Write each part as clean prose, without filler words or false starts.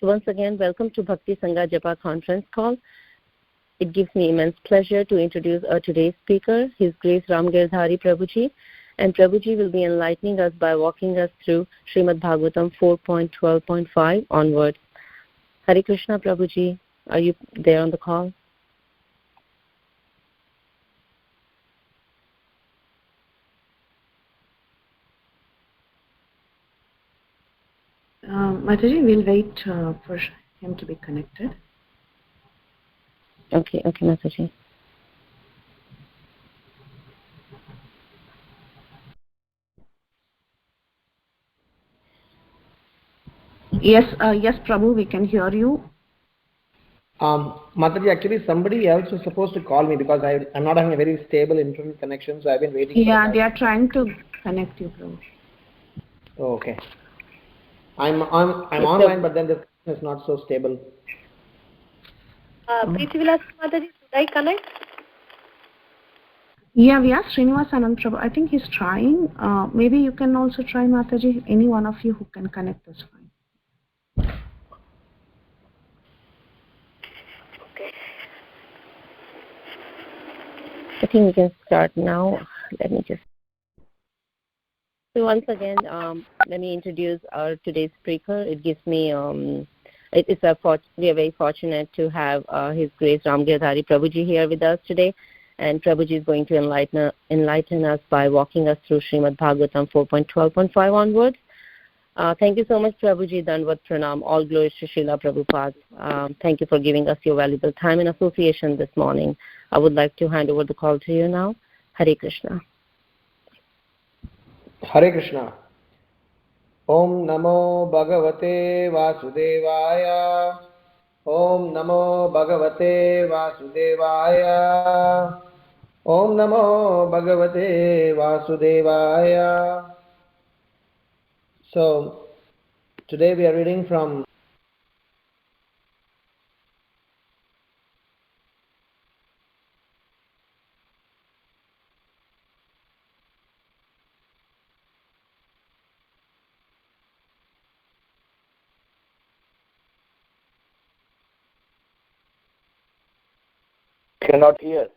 So once again, welcome to Bhakti Sangha Japa conference call. It gives me immense pleasure to introduce our today's speaker, His Grace Ram Giridhari Prabhu. And Prabhuji will be enlightening us by walking us through Srimad Bhagavatam 4.12.5 onwards. Hare Krishna, Prabhuji. Are you there on the call? Mataji, we'll wait for him to be connected. Okay, Mataji. Yes, Prabhu, we can hear you. Mataji, actually somebody else was supposed to call me because I'm not having a very stable internet connection, so I've been waiting. Yeah, they are trying to connect you, Prabhu. Oh, okay. I'm online, but then the connection is not so stable. Preetivilas Mataji, should I connect? Yeah, we asked Srinivas Anand Prabhu. I think he's trying. Maybe you can also try, Mataji. Any one of you who can connect is fine. Okay. I think we can start now. Let me just. So once again, let me introduce our today's speaker. It gives me we are very fortunate to have His Grace Ram Giridhari Prabhuji here with us today, and Prabhuji is going to enlighten us by walking us through Srimad Bhagavatam 4.12.5 onwards. Thank you so much, Prabhuji. Dandavat Pranam. All glories to Srila Prabhupada. Thank you for giving us your valuable time and association this morning. I would like to hand over the call to you now. Hare Krishna. Hare Krishna. Om Namo Bhagavate Vasudevaya. Om Namo Bhagavate Vasudevaya. Om Namo Bhagavate Vasudevaya. So, today we are reading from cannot hear.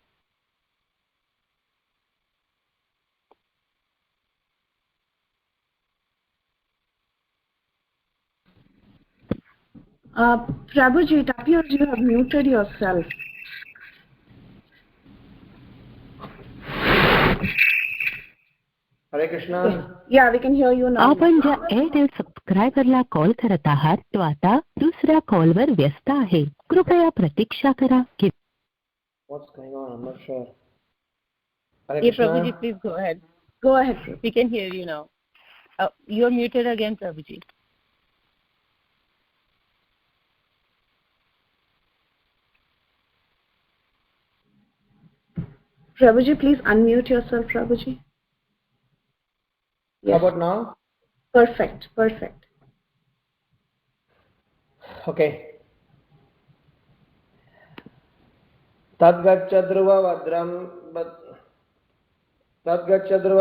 Prabhuji, it appears you have muted yourself. Hare Krishna. Yeah, we can hear you now. आपण ज्या Airtel सबस्क्रायबरला call करत आहात तो आता दुसऱ्या कॉलवर व्यस्त आहे. कृपया प्रतीक्षा करा. What's going on? I'm not sure. Yes, Prabhuji, please go ahead. Go ahead. We can hear you now. You're muted again, Prabhuji. Prabhuji, please unmute yourself, Prabhuji. Yes. How about now? Perfect. Okay. Tadgaccha dhruva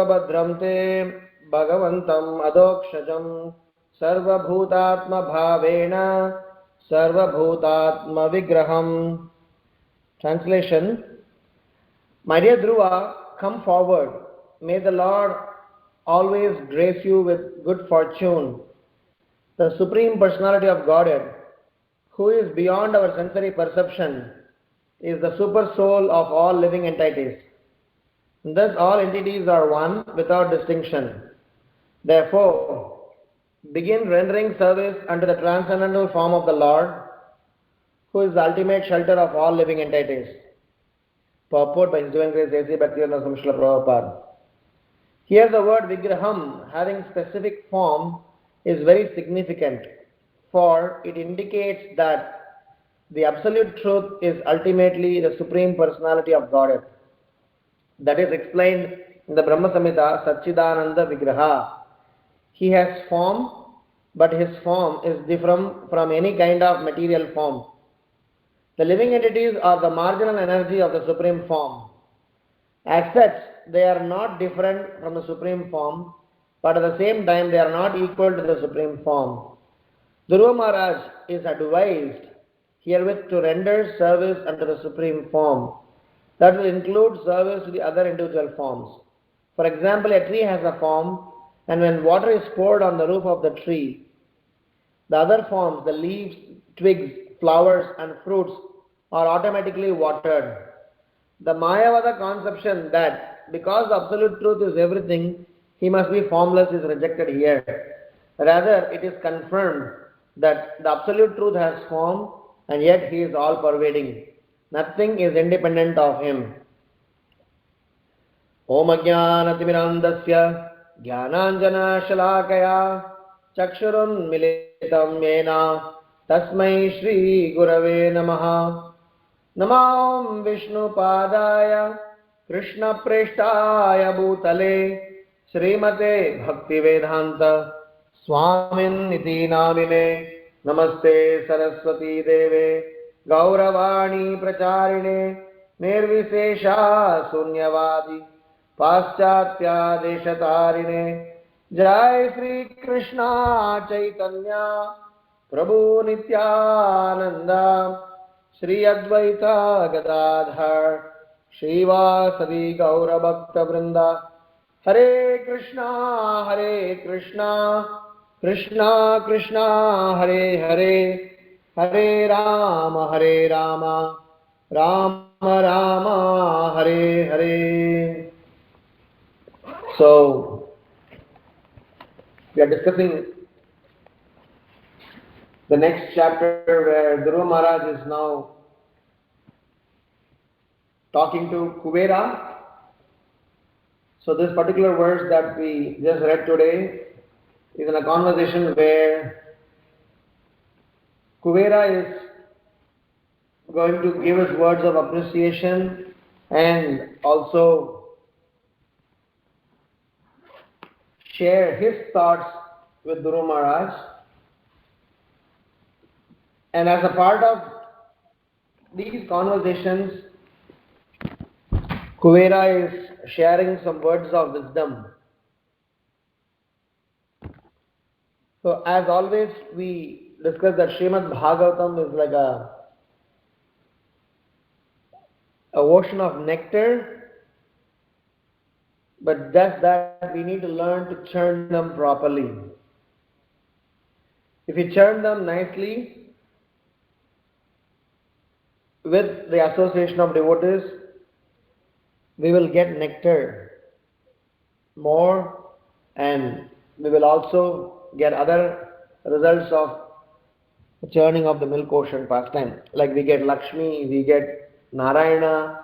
badram te bhagavantam adokshajam sarvabhutatma bhavena sarvabhutatma vigraham. Translation. My dear Dhruva, come forward. May the Lord always grace you with good fortune. The Supreme Personality of Godhead, who is beyond our sensory perception, is the super soul of all living entities. Thus all entities are one without distinction. Therefore, begin rendering service unto the transcendental form of the Lord, who is the ultimate shelter of all living entities. Purport by His Divine Grace A.C. Bhaktivedanta Swami Srila Prabhupada. Here the word Vigraham, having specific form, is very significant, for it indicates that the absolute truth is ultimately the Supreme Personality of Godhead. That is explained in the Brahma Samhita, Satchidananda Vigraha. He has form, but his form is different from any kind of material form. The living entities are the marginal energy of the Supreme Form. As such, they are not different from the Supreme Form, but at the same time they are not equal to the Supreme Form. Dhruva Maharaj is advised herewith to render service unto the supreme form. That will include service to the other individual forms. For example, a tree has a form, and when water is poured on the roof of the tree, the other forms, the leaves, twigs, flowers, and fruits, are automatically watered. The Mayavada conception that because the absolute truth is everything, he must be formless is rejected here. Rather, it is confirmed that the absolute truth has form and yet he is all pervading. Nothing is independent of him. Om Ajnanatimirandasya Jnananjana Shalakaya Chakshurunmilitam Yena Tasmai Shri Gurave Namaha. Namam Vishnu Padaya Krishna Preshtaya Bhutale Srimate Bhaktivedanta Swamin Niti Namine Namaste Saraswati Deve Gauravani Pracharine Nirvishesha Sunyavadi Paschatya Deshatarine Jai Sri Krishna Chaitanya Prabhu Nityananda Shri Advaita Gadadhar Srivasadi Gaura Bhakta Vrinda Hare Krishna Krishna Krishna Hare Hare Hare Rama Rama Rama Hare Hare. So we are discussing the next chapter where Dhruva Maharaj is now talking to Kuvera. So this particular verse that we just read today is in a conversation where Kuvera is going to give us words of appreciation and also share his thoughts with Dhruva Maharaj. And as a part of these conversations, Kuvera is sharing some words of wisdom. So as always, we discuss that Srimad Bhagavatam is like a ocean of nectar, but just that we need to learn to churn them properly. If we churn them nicely with the association of devotees, we will get nectar more, and we will also get other results of churning of the milk ocean pastime. Like we get Lakshmi, we get Narayana,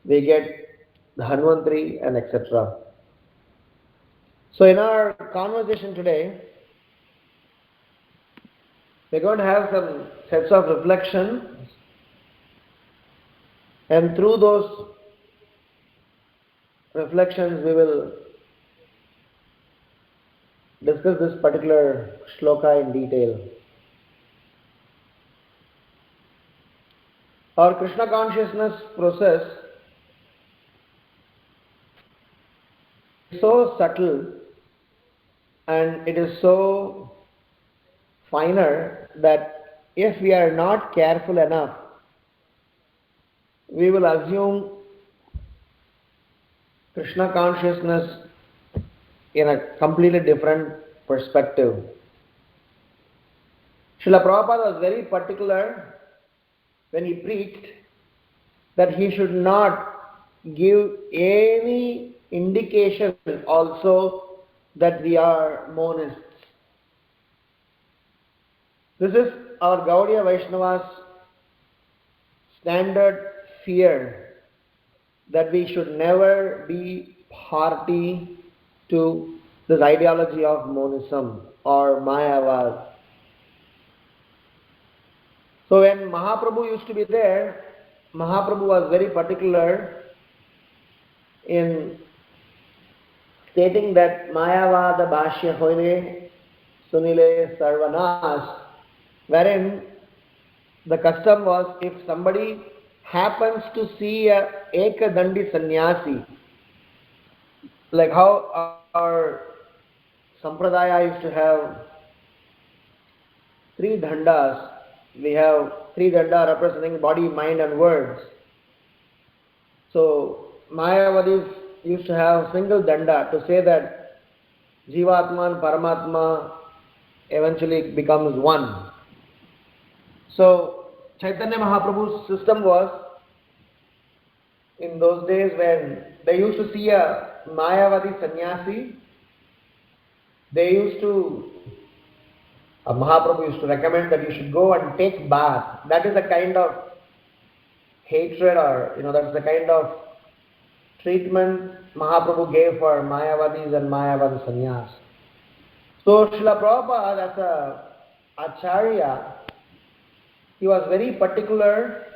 we get the Hanvantri, and etc. So in our conversation today, we're going to have some sets of reflections, and through those reflections we will discuss this particular shloka in detail. Our Krishna consciousness process is so subtle and it is so finer that if we are not careful enough, we will assume Krishna consciousness in a completely different perspective. Srila Prabhupada was very particular when he preached that he should not give any indication also that we are monists. This is our Gaudiya Vaishnavas' standard fear, that we should never be party to this ideology of monism or Mayavad. So when Mahaprabhu used to be there, Mahaprabhu was very particular in stating that Mayavada Bhashya Hoile Sunile Sarvanas, wherein the custom was if somebody happens to see a Ekadandi sannyasi, like how our Sampradaya used to have three dhandas. We have three dhanda representing body, mind and words. So Mayavadis used to have single danda to say that Jivatma and Paramatma eventually becomes one. So Chaitanya Mahaprabhu's system was, in those days when they used to see a Mayavadi sannyasi, Mahaprabhu used to recommend that you should go and take bath. That is the kind of hatred, or that's the kind of treatment Mahaprabhu gave for Mayavadis and Mayavadi sannyas. So Srila Prabhupada, as a Acharya, he was very particular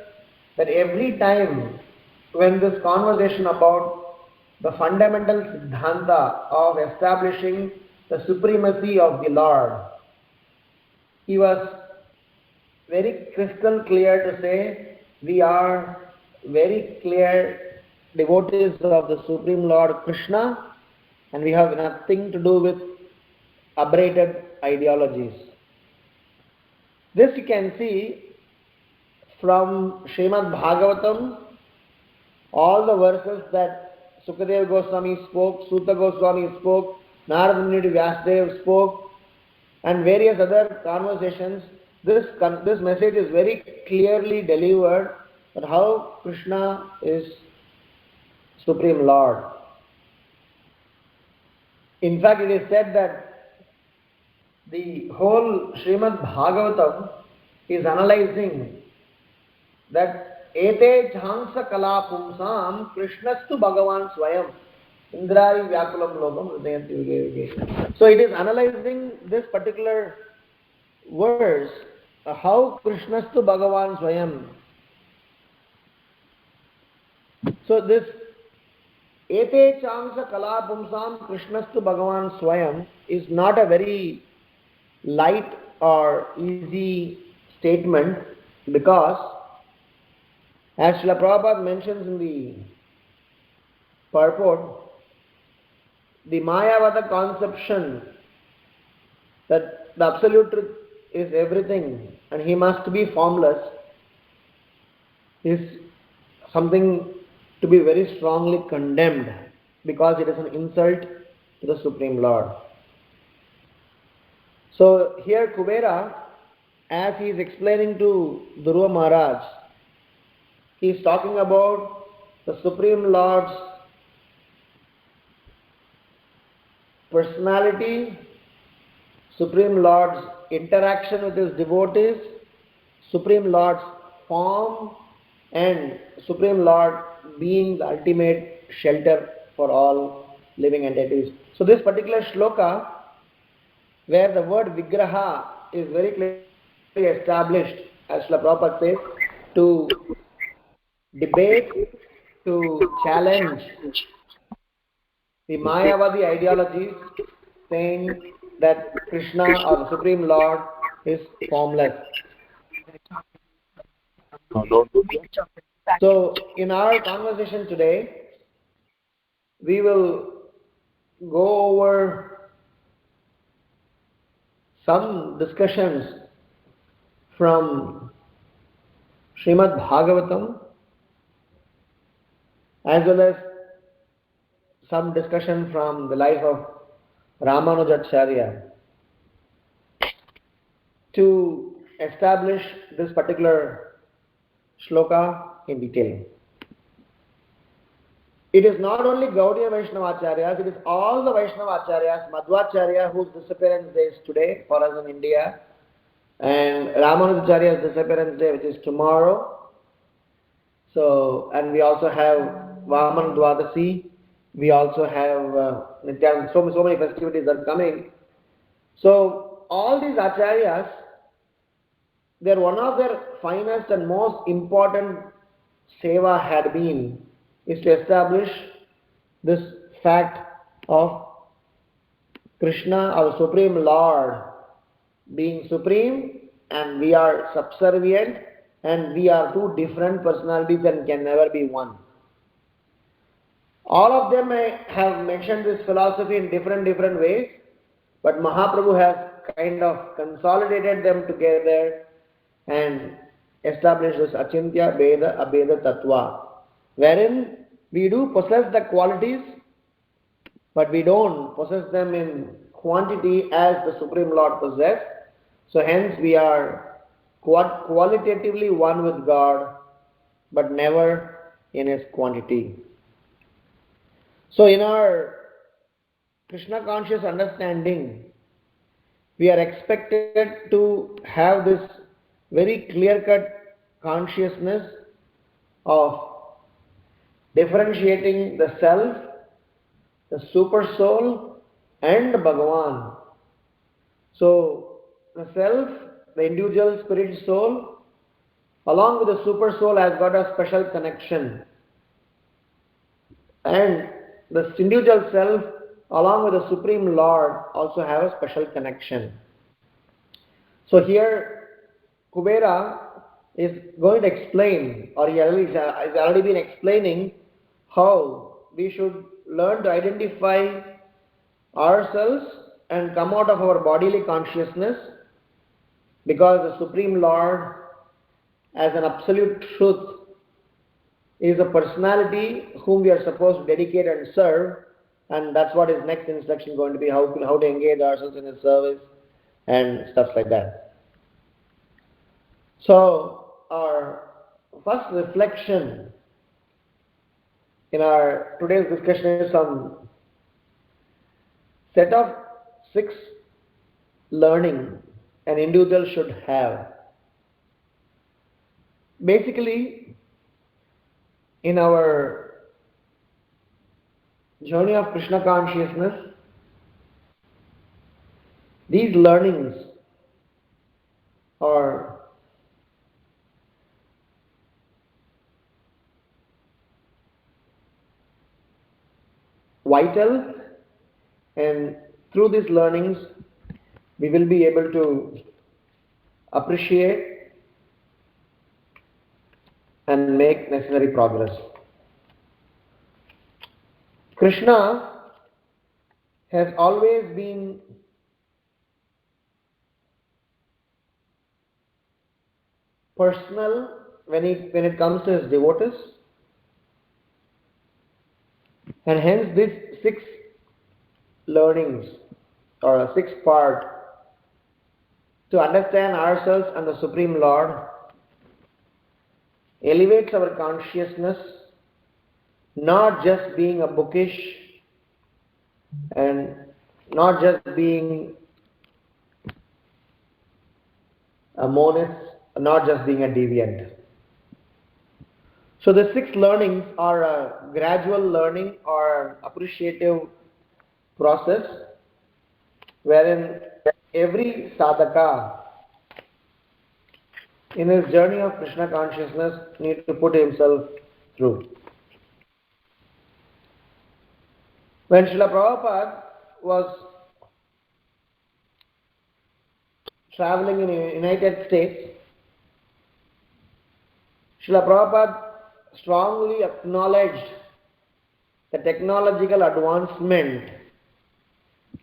that every time when this conversation about the fundamental siddhanta of establishing the supremacy of the Lord, he was very crystal clear to say, we are very clear devotees of the Supreme Lord Krishna, and we have nothing to do with aberrated ideologies. This you can see from Srimad Bhagavatam, all the verses that Sukadeva Goswami spoke, Sutta Goswami spoke, Narada Muni Vyasadeva spoke, and various other conversations. This message is very clearly delivered that how Krishna is Supreme Lord. In fact, it is said that the whole Srimad Bhagavatam is analyzing that ete jhansa kala pumsam krishnastu bhagavan swayam indrari vyakulam logam hridayanti yuge yuge. So it is analyzing this particular verse, how krishnastu bhagavan swayam. So this ete jhansa kala pumsam krishnastu bhagavan swayam is not a very light or easy statement, because as Srila Prabhupada mentions in the purport, the Mayavada conception that the absolute truth is everything and he must be formless is something to be very strongly condemned, because it is an insult to the Supreme Lord. So here Kubera, as he is explaining to Dhruva Maharaj, he is talking about the Supreme Lord's personality, Supreme Lord's interaction with his devotees, Supreme Lord's form, and Supreme Lord being the ultimate shelter for all living entities. So this particular shloka, where the word Vigraha is very clearly established, as Srila Prabhupada says, to debate, to challenge the Mayavadi ideologies, saying that Krishna or the Supreme Lord is formless. So in our conversation today, we will go over some discussions from Srimad Bhagavatam, as well as some discussion from the life of Ramanujacharya, to establish this particular shloka in detail. It is not only Gaudiya Vaishnavacharyas, it is all the Vaishnavacharyas, Madhvacharya, whose disappearance day is today for us in India, and Ramanujacharya's disappearance day, which is tomorrow. So, and we also have Vaman Dwadasi, we also have Nityananda, so many festivities are coming. So all these Acharyas, one of their finest and most important seva had been is to establish this fact of Krishna, our Supreme Lord, being supreme and we are subservient, and we are two different personalities and can never be one. All of them may have mentioned this philosophy in different ways, but Mahaprabhu has kind of consolidated them together and established this Achintya Beda Abeda Tattva, wherein we do possess the qualities, but we don't possess them in quantity as the Supreme Lord possessed. So hence we are qualitatively one with God, but never in His quantity. So in our Krishna conscious understanding, we are expected to have this very clear-cut consciousness of differentiating the self, the super soul, and Bhagavan. So the self, the individual spirit soul, along with the super soul, has got a special connection. And the individual self, along with the Supreme Lord, also have a special connection. So here, Kubera is going to explain, or he has already been explaining, how we should learn to identify ourselves and come out of our bodily consciousness, because the Supreme Lord, as an absolute truth, is a personality whom we are supposed to dedicate and serve, and that's what his next instruction is going to be, how to engage ourselves in his service and stuff like that. So our first reflection in our today's discussion is some set of 6 learning an individual should have. Basically, in our journey of Krishna consciousness, these learnings are vital, and through these learnings we will be able to appreciate and make necessary progress. Krishna has always been personal when it comes to his devotees, and hence these 6 learnings, or a 6th part, to understand ourselves and the Supreme Lord, elevates our consciousness, not just being a bookish and not just being a monist, not just being a deviant. So the 6 learnings are a gradual learning or an appreciative process, wherein every sadhaka in his journey of Krishna consciousness needs to put himself through. When Srila Prabhupada was traveling in the United States, Srila Prabhupada strongly acknowledged the technological advancement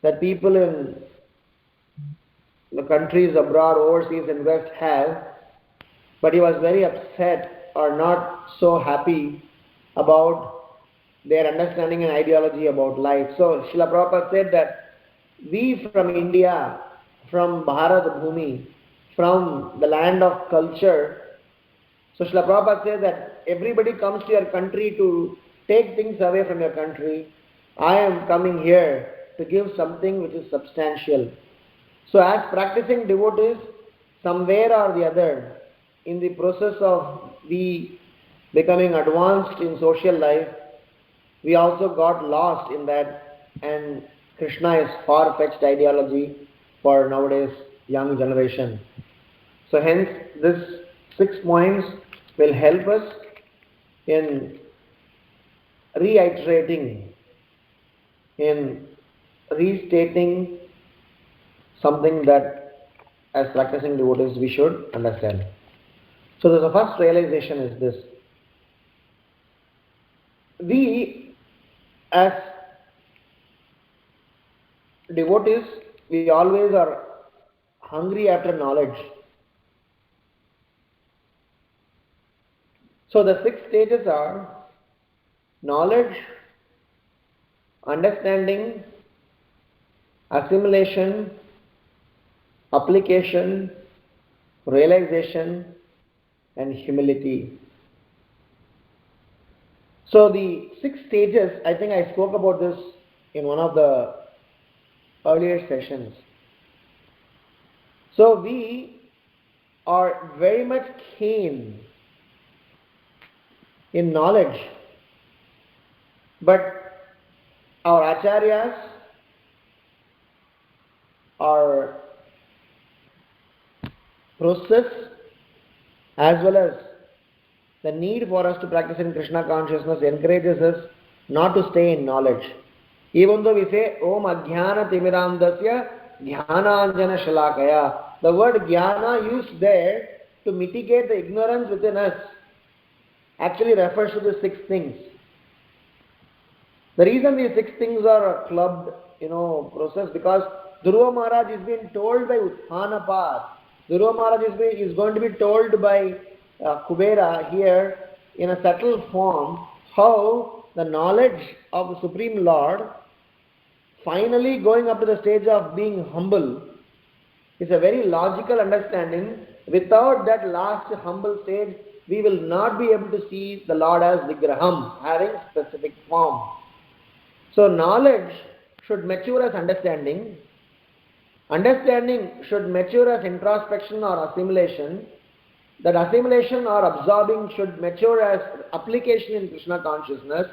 that people in the countries abroad, overseas and West have, but he was very upset or not so happy about their understanding and ideology about life. So Srila Prabhupada said that we from India, from Bharat Bhumi, from the land of culture, so Srila Prabhupada says that everybody comes to your country to take things away from your country. I am coming here to give something which is substantial. So as practicing devotees, somewhere or the other, in the process of we becoming advanced in social life, we also got lost in that, and Krishna is far-fetched ideology for nowadays young generation. So hence this 6 points will help us in reiterating, in restating something that as practicing devotees we should understand. So the first realization is this: we as devotees, we always are hungry after knowledge. So the 6 stages are knowledge, understanding, assimilation, application, realization, and humility. So the 6 stages, I think I spoke about this in one of the earlier sessions. So we are very much keen in knowledge, but our acharyas, our process, as well as the need for us to practice in Krishna consciousness encourages us not to stay in knowledge. Even though we say, Om Ajnana Timirandasya Jnananjana Shalakaya, the word Jnana used there to mitigate the ignorance within us actually refers to the 6 things. The reason these 6 things are a clubbed, process, because Dhruva Maharaj is being told by Utthanapat. Dhruva Maharaj is going to be told by Kubera here in a subtle form how the knowledge of the Supreme Lord finally going up to the stage of being humble is a very logical understanding. Without that last humble stage, we will not be able to see the Lord as Vigraham, having specific form. So knowledge should mature as understanding. Understanding should mature as introspection or assimilation. That assimilation or absorbing should mature as application in Krishna consciousness.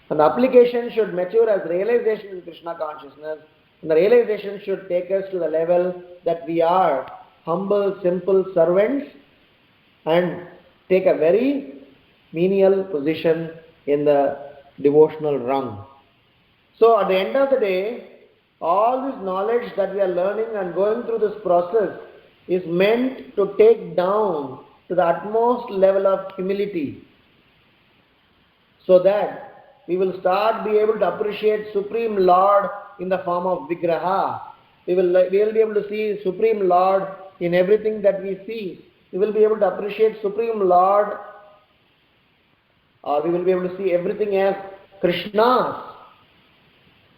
And the application should mature as realization in Krishna consciousness. And the realization should take us to the level that we are humble, simple servants and take a very menial position in the devotional rung. So at the end of the day, all this knowledge that we are learning and going through this process is meant to take down to the utmost level of humility, so that we will start be able to appreciate Supreme Lord in the form of Vigraha. We will be able to see Supreme Lord in everything that we see. We will be able to appreciate Supreme Lord, or we will be able to see everything as Krishna's.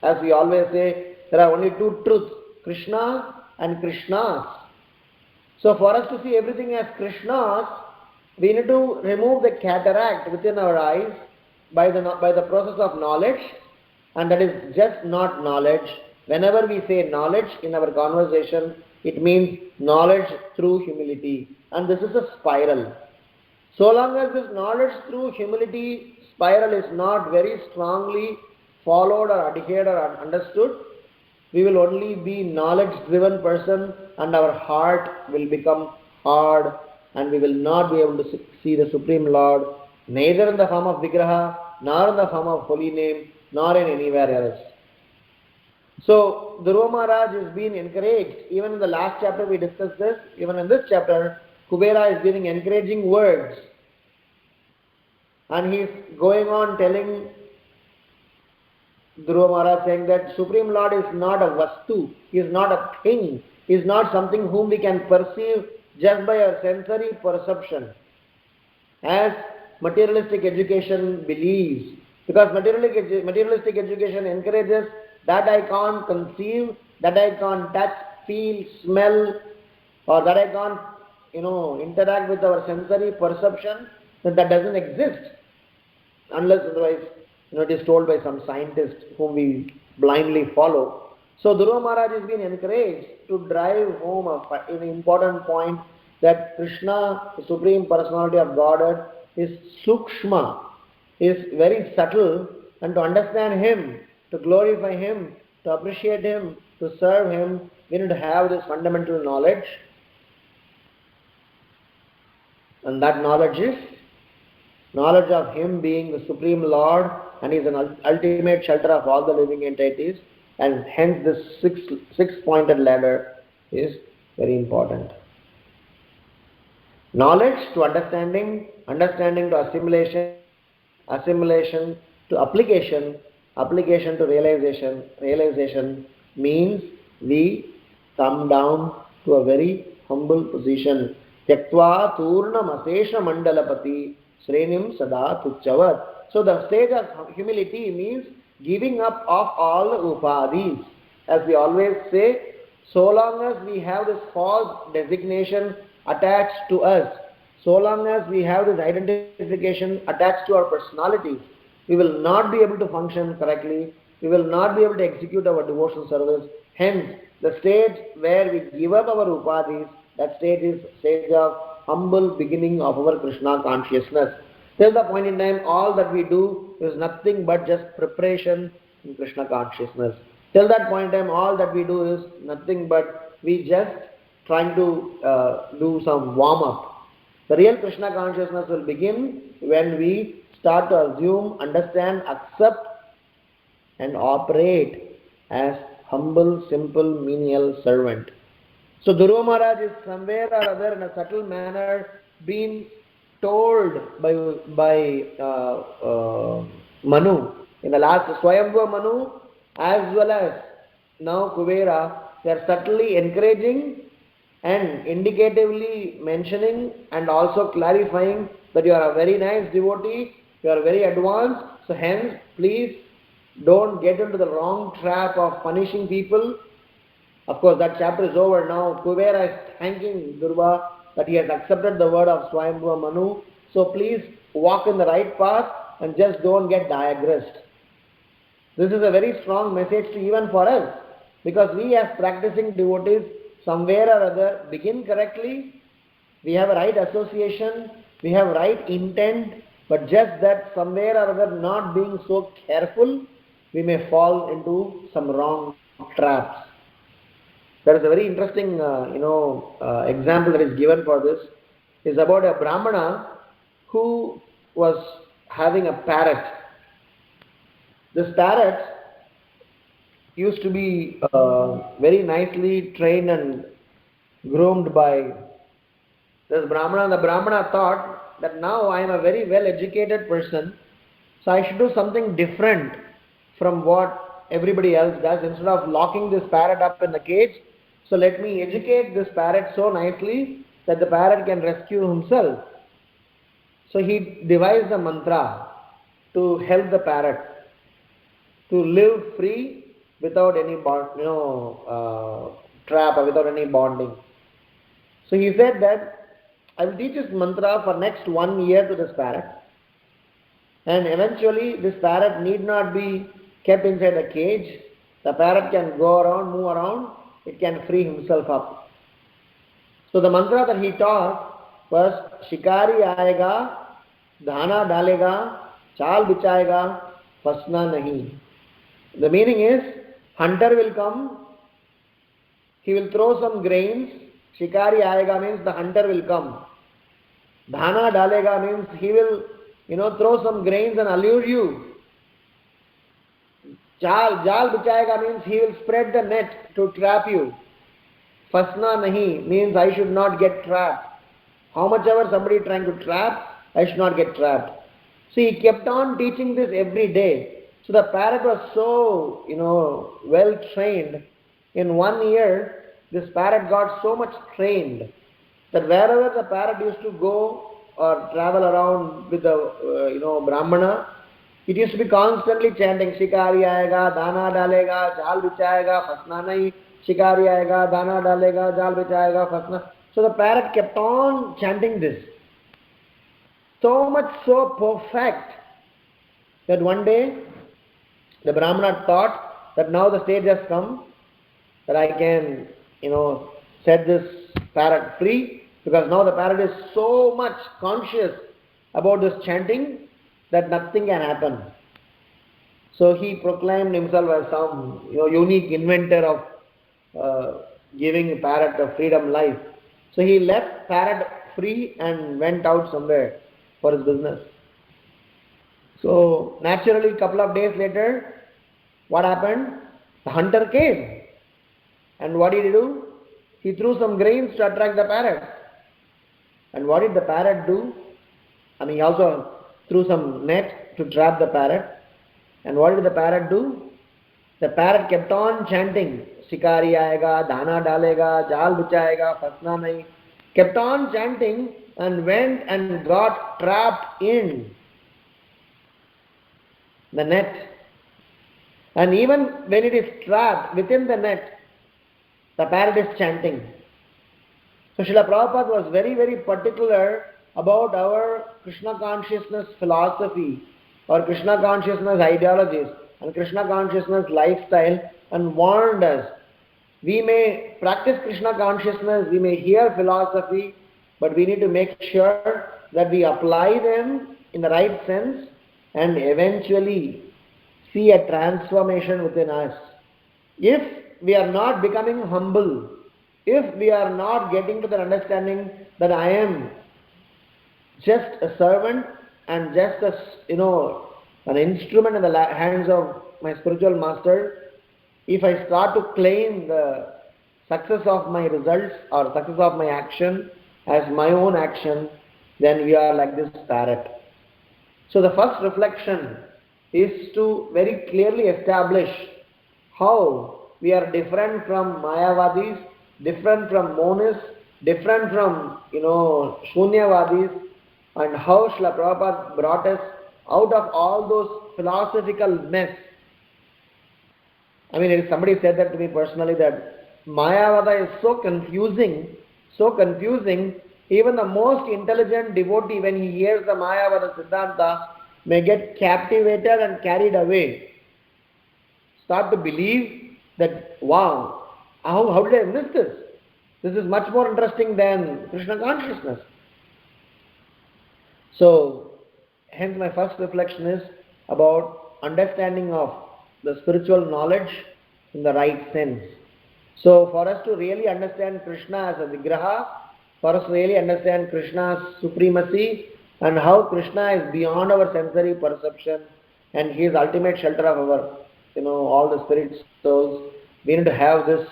As we always say, there are only 2 truths, Krishna and Krishna's. So for us to see everything as Krishna's, we need to remove the cataract within our eyes by the process of knowledge, and that is just not knowledge. Whenever we say knowledge in our conversation, it means knowledge through humility, and this is a spiral. So long as this knowledge through humility spiral is not very strongly followed or adhered or understood, we will only be knowledge-driven person, and our heart will become hard, and we will not be able to see the Supreme Lord, neither in the form of Vigraha, nor in the form of holy name, nor in anywhere else. So, Dhruva Maharaj is being encouraged. Even in the last chapter we discussed this. Even in this chapter, Kubera is giving encouraging words. And he is going on telling Dhruva Maharaj, saying that Supreme Lord is not a vastu, he is not a thing, he is not something whom we can perceive just by our sensory perception, as materialistic education believes. Because materialistic education encourages that I can't conceive, that I can't touch, feel, smell, or that I can't, interact with our sensory perception, that doesn't exist, unless otherwise, it is told by some scientist whom we blindly follow. So Dhruva Maharaj is being encouraged to drive home an important point, that Krishna, the Supreme Personality of Godhead, is sukshma, is very subtle, and to understand Him, to glorify Him, to appreciate Him, to serve Him, we need to have this fundamental knowledge. And that knowledge is knowledge of Him being the Supreme Lord, and He is an ultimate shelter of all the living entities, and hence this six-pointed ladder is very important. Knowledge to understanding, understanding to assimilation, assimilation to application, application to realization. Realization means we come down to a very humble position. Tyaktva turnam asesha mandalapati srenim sada tuchavat. So the stage of humility means giving up of all the upadhis. As we always say, so long as we have this false designation attached to us, so long as we have this identification attached to our personality, we will not be able to function correctly, we will not be able to execute our devotional service. Hence, the stage where we give up our upadhis, that stage is stage of humble beginning of our Krishna consciousness. Till the point in time, all that we do is nothing but just preparation in Krishna consciousness. Till that point in time, all that we do is nothing but we just trying to do some warm-up. The real Krishna consciousness will begin when we start to assume, understand, accept and operate as humble, simple, menial servant. So Dhruva Maharaj is somewhere or other in a subtle manner being told by Manu. In the last Swayambhava Manu as well as now Kuvera, they are subtly encouraging and indicatively mentioning and also clarifying that you are a very nice devotee, you are very advanced, so hence please don't get into the wrong trap of punishing people. Of course, that chapter is over now. Kuvera is thanking Durva that he has accepted the word of Swayambhava Manu. So please walk in the right path and just don't get digressed. This is a very strong message to even for us, because we as practicing devotees somewhere or other begin correctly, we have a right association, we have right intent, but just that somewhere or other not being so careful, we may fall into some wrong traps. There is a very interesting example that is given for this, is about a Brahmana who was having a parrot. This parrot used to be very nicely trained and groomed by this Brahmana. The Brahmana thought that now I am a very well educated person, so I should do something different from what everybody else does. Instead of locking this parrot up in the cage, so let me educate this parrot so nicely that the parrot can rescue himself. So he devised a mantra to help the parrot to live free without any trap or without any bonding. So he said that I will teach this mantra for next 1 year to this parrot, and eventually this parrot need not be kept inside a cage. The parrot can go around, move around, it can free himself up. So the mantra that he taught was Shikari aayega, dhana dalega, chal bichayega, fasna nahi. The meaning is, hunter will come, he will throw some grains. Shikari aayega means the hunter will come. Dhana dalega means he will, throw some grains and allure you. Jal bichayega means he will spread the net to trap you. Fasna nahi means I should not get trapped. How much ever somebody is trying to trap, I should not get trapped. So he kept on teaching this every day. So the parrot was so, well trained. In 1 year, this parrot got so much trained that wherever the parrot used to go or travel around with the, Brahmana, it used to be constantly chanting, Shikari aayega, dana dalega, jal bichayega, fasna nahi, Shikari aayega, dana dalega, jal bichayega, fasna. So the parrot kept on chanting this. So much so perfect that one day the Brahmana thought that now the stage has come, that I can, set this parrot free, because now the parrot is so much conscious about this chanting that nothing can happen. So he proclaimed himself as some unique inventor of giving a parrot a freedom life. So he left parrot free and went out somewhere for his business. So naturally, a couple of days later, what happened? The hunter came. And what did he do? He threw some grains to attract the parrot. And what did the parrot do? He also threw some net to trap the parrot. And what did the parrot do? The parrot kept on chanting, शिकारी आएगा, दाना डालेगा, जाल बिछाएगा, फंसना नहीं. Kept on chanting and went and got trapped in the net. And even when it is trapped within the net, the parrot is chanting. So Srila Prabhupada was very, very particular about our Krishna consciousness philosophy or Krishna consciousness ideologies and Krishna consciousness lifestyle, and warned us. We may practice Krishna consciousness, we may hear philosophy, but we need to make sure that we apply them in the right sense and eventually see a transformation within us. If we are not becoming humble, if we are not getting to the understanding that I am just a servant and just an instrument in the hands of my spiritual master, if I start to claim the success of my results or success of my action as my own action, then we are like this parrot. So the first reflection is to very clearly establish how we are different from Mayavadis, different from monists, different from Shunyavadis, and how Srila Prabhupada brought us out of all those philosophical mess. I mean, somebody said that to me personally, that Mayavada is so confusing, even the most intelligent devotee, when he hears the Mayavada Siddhanta, may get captivated and carried away. Start to believe that, wow, how did I miss this? This is much more interesting than Krishna consciousness. So, hence my first reflection is about understanding of the spiritual knowledge in the right sense. So, for us to really understand Krishna as a Vigraha, for us to really understand Krishna's supremacy and how Krishna is beyond our sensory perception and He is ultimate shelter of our, all the spirit souls, we need to have this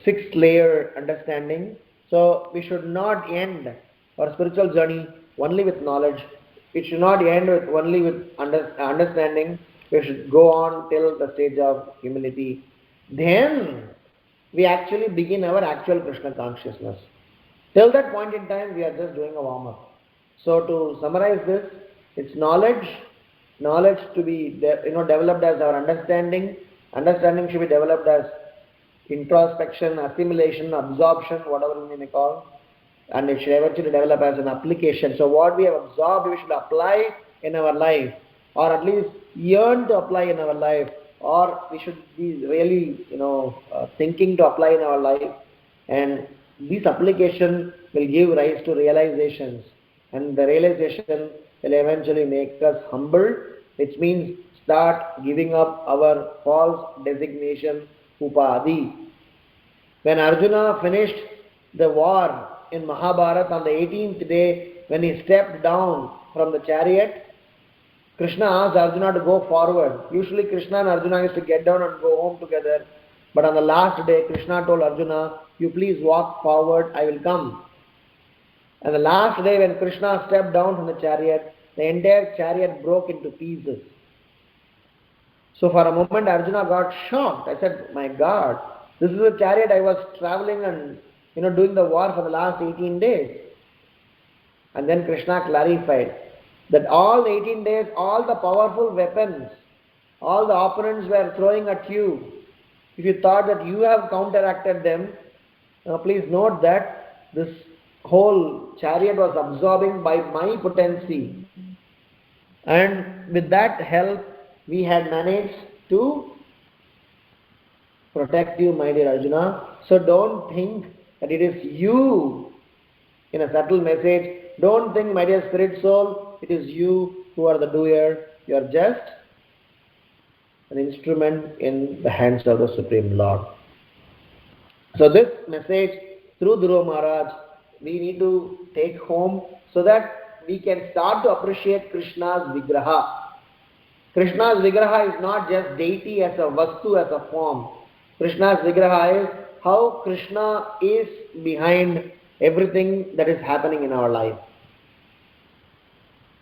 sixth layer understanding. So, we should not end our spiritual journey only with knowledge. It should not end only with understanding. We should go on till the stage of humility. Then we actually begin our actual Krishna consciousness. Till that point in time, we are just doing a warm-up. So to summarize this, it's knowledge to be developed as our understanding. Understanding should be developed as introspection, assimilation, absorption, whatever we may call. And it should eventually develop as an application. So what we have absorbed, we should apply in our life, or at least yearn to apply in our life, or we should be really, thinking to apply in our life. And this application will give rise to realizations. And the realization will eventually make us humble, which means start giving up our false designation, Upadi. When Arjuna finished the war in Mahabharata on the 18th day, when he stepped down from the chariot, Krishna asked Arjuna to go forward. Usually Krishna and Arjuna used to get down and go home together. But on the last day, Krishna told Arjuna, you please walk forward, I will come. And the last day when Krishna stepped down from the chariot, the entire chariot broke into pieces. So for a moment Arjuna got shocked. I said, my God, this is a chariot I was traveling and doing the war for the last 18 days. And then Krishna clarified that all 18 days, all the powerful weapons, all the opponents were throwing at you. If you thought that you have counteracted them, please note that this whole chariot was absorbing by my potency. And with that help, we had managed to protect you, my dear Arjuna. So don't think that it is you, in a subtle message, don't think, my dear spirit soul, it is you who are the doer. You are just an instrument in the hands of the Supreme Lord. So this message through Dhruva Maharaj, we need to take home so that we can start to appreciate Krishna's Vigraha. Krishna's Vigraha is not just deity as a vastu, as a form. Krishna's Vigraha is how Krishna is behind everything that is happening in our life.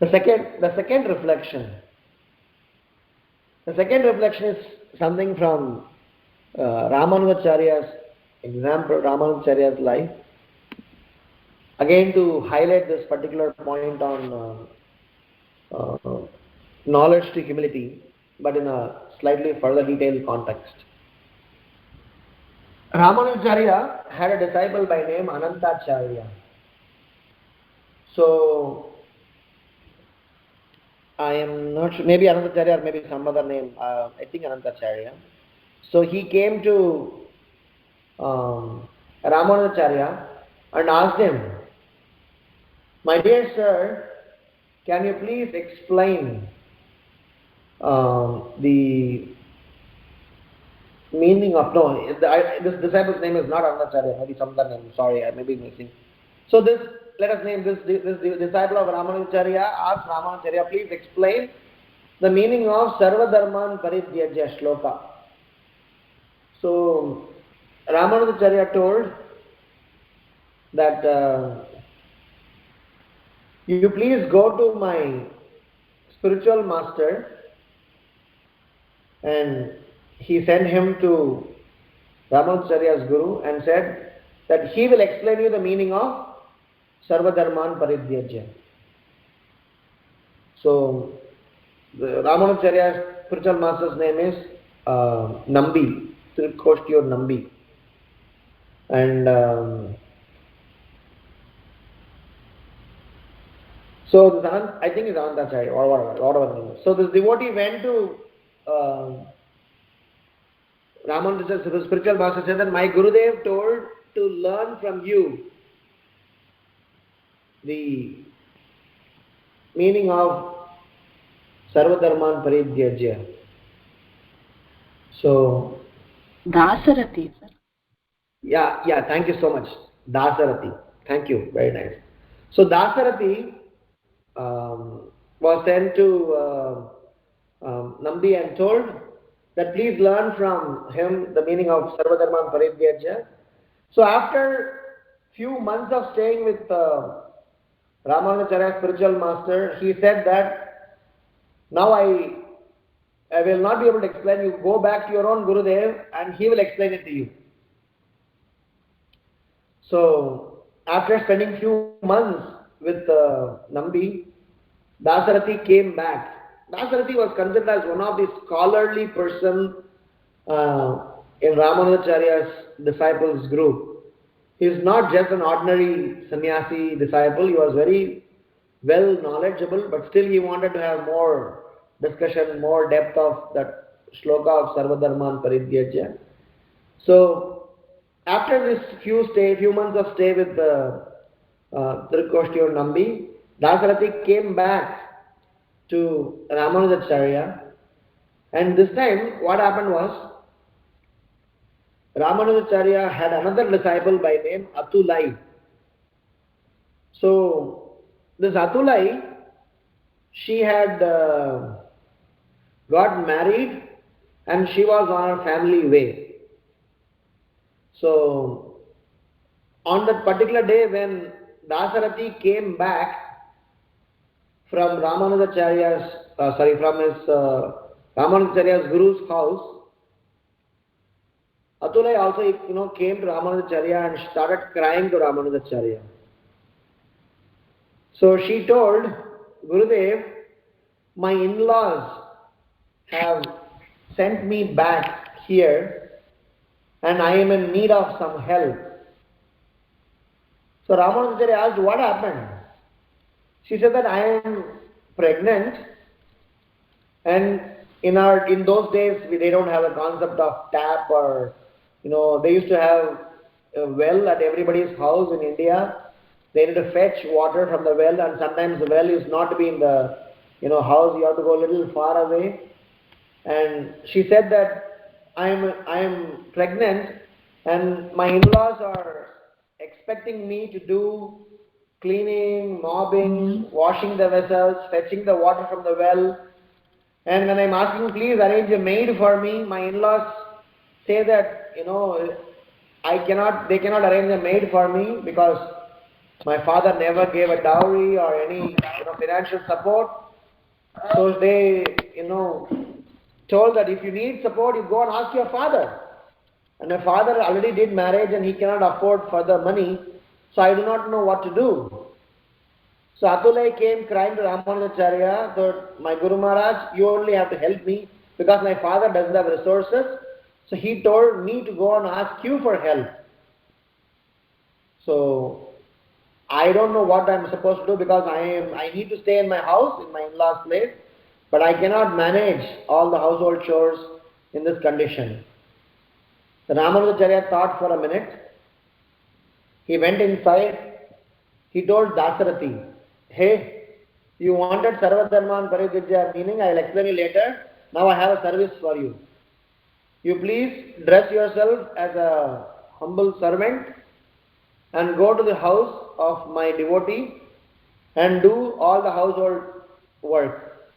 The second reflection is something from Ramanujacharya's example, Ramanujacharya's life, again to highlight this particular point on knowledge to humility, but in a slightly further detailed context. Ramanujacharya had a disciple by name Anantacharya. So I am not sure, maybe Anantacharya or maybe some other name, I think Anantacharya. So he came to Ramanujacharya and asked him, "My dear sir, can you please explain the meaning of," no, this disciple's name is not Anantacharya, maybe some other name, sorry, I may be missing. So this, let us name this disciple of Ramanujacharya asked Ramanujacharya, "Please explain the meaning of Sarva Dharman Parityajya Shloka." So Ramanujacharya told that you please go to my spiritual master, and he sent him to Ramanujacharya's guru and said that he will explain you the meaning of Sarva Dharman Parityajya. So the Ramanujacharya's spiritual master's name is Nambi, Tirukoshtiyur Nambi. And so this I think it's Anantacharya or whatever name is. So this devotee went to Ramanujacharya's spiritual master, said that my Gurudev told to learn from you the meaning of Sarva Dharman Parityajya. So Dasarathi, sir. yeah, thank you so much. Dasarathi. Thank you, very nice. So Dasarathi was sent to Nambi and told that please learn from him the meaning of Sarva Dharman Parityajya. So after few months of staying with Ramanujacharya's spiritual master, he said that now I will not be able to explain, you go back to your own Gurudev and he will explain it to you. So after spending few months with Nambi, Dasarathi came back. Dasarathi was considered as one of the scholarly person in Ramanujacharya's disciples group. He is not just an ordinary sannyasi disciple, he was very well knowledgeable, but still he wanted to have more discussion, more depth of that shloka of Sarva Dharman Parityajya. So after this few months of stay with Tirukoshtiyur Nambi, Dasarathi came back to Ramanujacharya, and this time what happened was Ramanujacharya had another disciple by name Atulai. So this Atulai, she had got married and she was on her family way. So on that particular day when Dasarathi came back from Ramanujacharya's guru's house, Atulai also came to Ramanujacharya and started crying to Ramanujacharya. So she told Gurudev, my in-laws have sent me back here and I am in need of some help. So Ramanujacharya asked, what happened? She said that I am pregnant, and in those days they don't have a concept of tap, or they used to have a well at everybody's house in India. They need to fetch water from the well, and sometimes the well is not to be in the house. You have to go a little far away. And she said that I am pregnant, and my in-laws are expecting me to do cleaning, mopping, washing the vessels, fetching the water from the well. And when I'm asking, please arrange a maid for me, my in-laws say that, they cannot arrange a maid for me because my father never gave a dowry or any financial support. So they, told that if you need support, you go and ask your father. And my father already did marriage and he cannot afford further money, so I do not know what to do. So Atulai came crying to Ramanujacharya, so my Guru Maharaj, you only have to help me because my father doesn't have resources. So he told me to go and ask you for help. So I don't know what I'm supposed to do because I need to stay in my house, in my in-laws place, but I cannot manage all the household chores in this condition. The Ramanujacharya thought for a minute. He went inside. He told Dasarathi, hey, you wanted Sarva Dharman Paritijya, meaning I will explain you later. Now I have a service for you. You please dress yourself as a humble servant and go to the house of my devotee and do all the household work.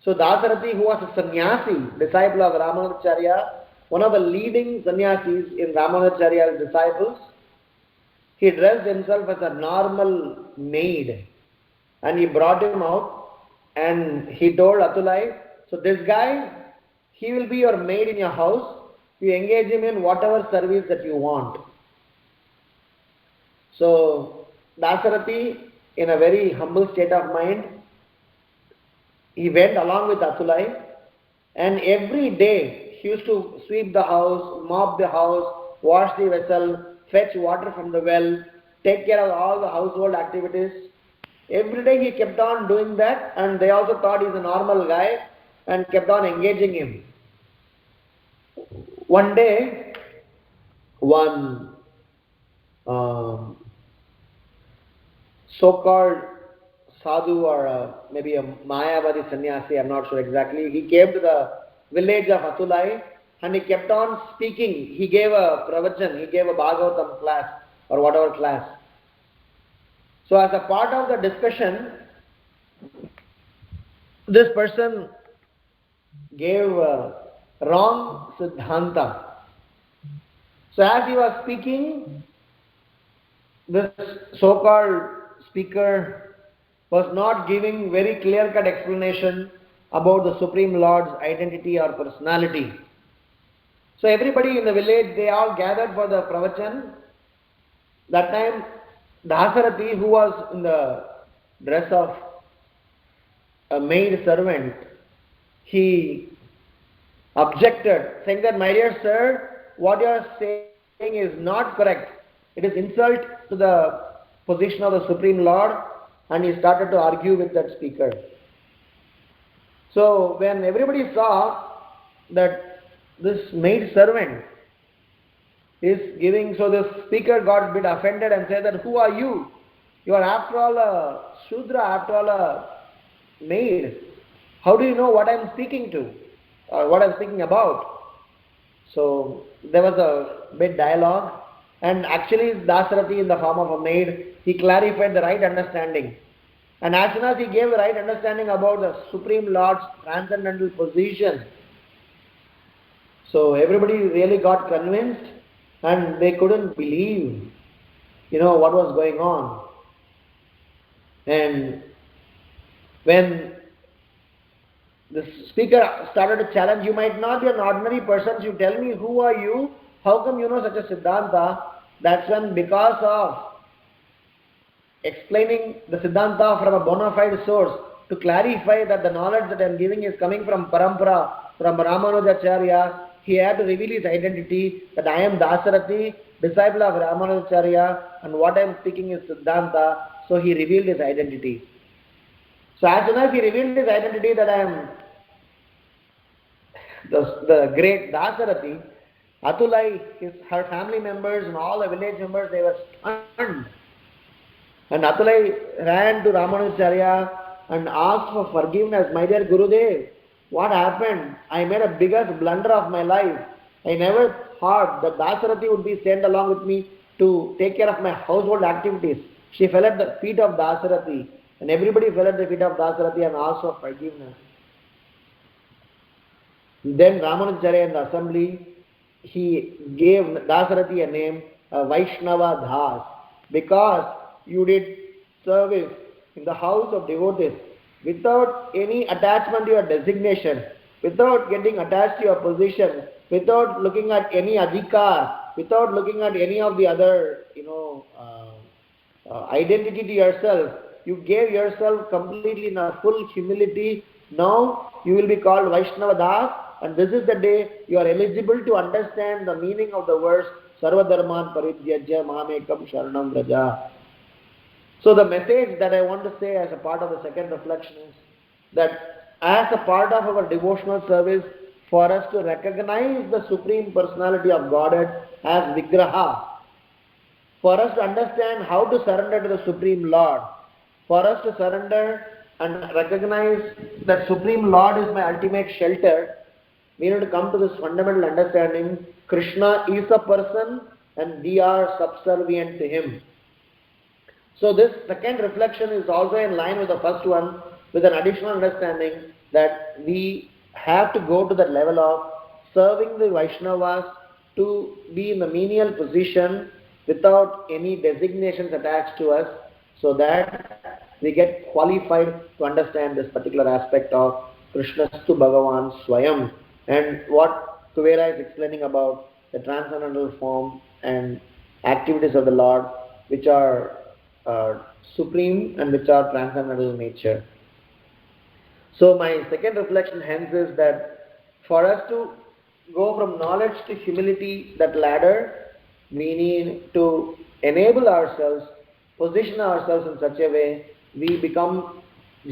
So Dasarathi, who was a sannyasi, disciple of Ramanujacharya, one of the leading sannyasis in Ramanujacharya's disciples, he dressed himself as a normal maid and he brought him out and he told Atulai, so this guy, he will be your maid in your house. You engage him in whatever service that you want. So Dasarathi, in a very humble state of mind, he went along with Atulai and every day he used to sweep the house, mop the house, wash the vessel, fetch water from the well, take care of all the household activities. Every day he kept on doing that and they also thought he's a normal guy and kept on engaging him. One day, one so-called sadhu or maybe a Mayavadi sannyasi, I'm not sure exactly, he came to the village of Atulai and he kept on speaking. He gave a pravachan, he gave a Bhagavatam class or whatever class. So as a part of the discussion, this person gave wrong Siddhanta. So as he was speaking, this so-called speaker was not giving very clear-cut explanation about the Supreme Lord's identity or personality. So everybody in the village, they all gathered for the pravachan. That time, Dasarathi, who was in the dress of a maid servant, he objected, saying that, my dear sir, what you are saying is not correct. It is insult to the position of the Supreme Lord, and he started to argue with that speaker. So when everybody saw that this maid servant is giving, so the speaker got a bit offended and said that, who are you? You are after all a Shudra, after all a maid. How do you know what I am speaking to or what I am speaking about? So there was a bit dialogue and actually Dasarathi, in the form of a maid, he clarified the right understanding. And as soon as he gave the right understanding about the Supreme Lord's transcendental position, so everybody really got convinced and they couldn't believe, what was going on. And when the speaker started to challenge, you might not be an ordinary person, you tell me who are you, how come you know such a Siddhanta? That's when, because of explaining the Siddhanta from a bona fide source, to clarify that the knowledge that I am giving is coming from Parampara, from Ramanujacharya, he had to reveal his identity, that I am Dasarathi, disciple of Ramanujacharya, and what I am speaking is Siddhanta, so he revealed his identity. So as soon as he revealed his identity that I am the great Dasarathi, Atulai, her family members and all the village members, they were stunned. And Atulai ran to Ramanujacharya and asked for forgiveness. My dear Gurudev, what happened? I made a biggest blunder of my life. I never thought that Dasarathi would be sent along with me to take care of my household activities. She fell at the feet of Dasarathi, and everybody fell at the feet of Dasarathi and asked for forgiveness. Then Ramanujacharya in the assembly, he gave Dasarathi a name, Vaishnava Das, because you did service in the house of devotees without any attachment to your designation. without getting attached to your position, without looking at any adhikar, without looking at any of the other, identity to yourself. You gave yourself completely in a full humility. Now you will be called Vaishnava Das, and this is the day you are eligible to understand the meaning of the verse Sarva Dharman Parityajya Mamekam Sharanam Vraja. So the message that I want to say as a part of the second reflection is that as a part of our devotional service, for us to recognize the Supreme Personality of Godhead as Vigraha, for us to understand how to surrender to the Supreme Lord, for us to surrender and recognize that Supreme Lord is my ultimate shelter, we need to come to this fundamental understanding: Krishna is a person and we are subservient to him. So this second reflection is also in line with the first one, with an additional understanding that we have to go to the level of serving the Vaishnavas, to be in the menial position without any designations attached to us, so that we get qualified to understand this particular aspect of Krishnastu Bhagavan Swayam, and what Kuvera is explaining about the transcendental form and activities of the Lord, which are supreme and which are transcendental in nature. So my second reflection hence is that for us to go from knowledge to humility, that ladder, we need to enable ourselves, position ourselves in such a way we become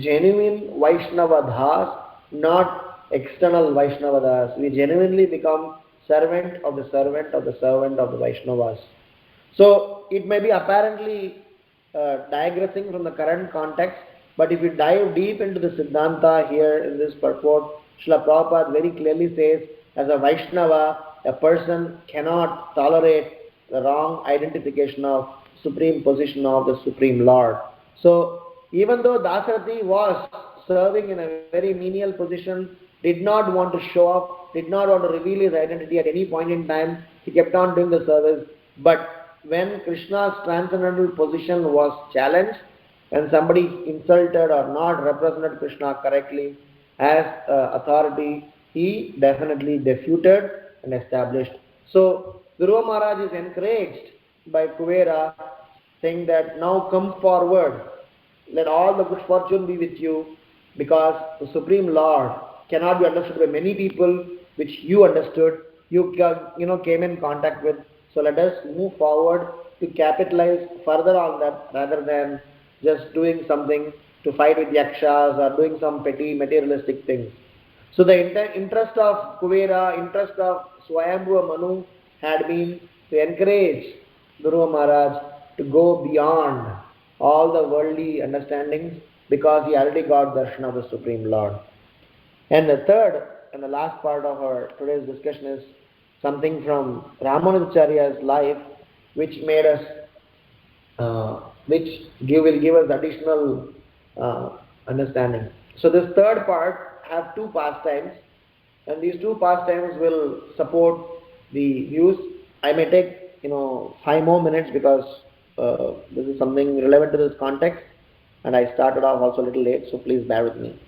genuine Vaishnava Das, not external Vaishnava Das. We genuinely become servant of the servant of the servant of the Vaishnavas. So it may be apparently digressing from the current context, but if you dive deep into the Siddhanta here in this purport, Srila Prabhupada very clearly says, as a Vaishnava, a person cannot tolerate the wrong identification of supreme position of the Supreme Lord. So even though Dasarathi was serving in a very menial position, did not want to show off, did not want to reveal his identity at any point in time, he kept on doing the service. But when Krishna's transcendental position was challenged, when somebody insulted or not represented Krishna correctly as authority, he definitely defuted and established. So Dhruva Maharaj is encouraged by Kuvera, saying that now come forward, let all the good fortune be with you, because the Supreme Lord cannot be understood by many people, which you understood, you came in contact with. So let us move forward to capitalize further on that, rather than just doing something to fight with yakshas or doing some petty materialistic things. So the interest of Kuvera, interest of Swayambhuva Manu had been to encourage Dhruva Maharaj to go beyond all the worldly understandings, because he already got darshan of the Supreme Lord. And the third and the last part of our today's discussion is something from Ramanujacharya's life, which made us, will give us additional understanding. So this third part have two pastimes, and these two pastimes will support the views. I may take 5 more minutes, because this is something relevant to this context, and I started off also a little late, so please bear with me.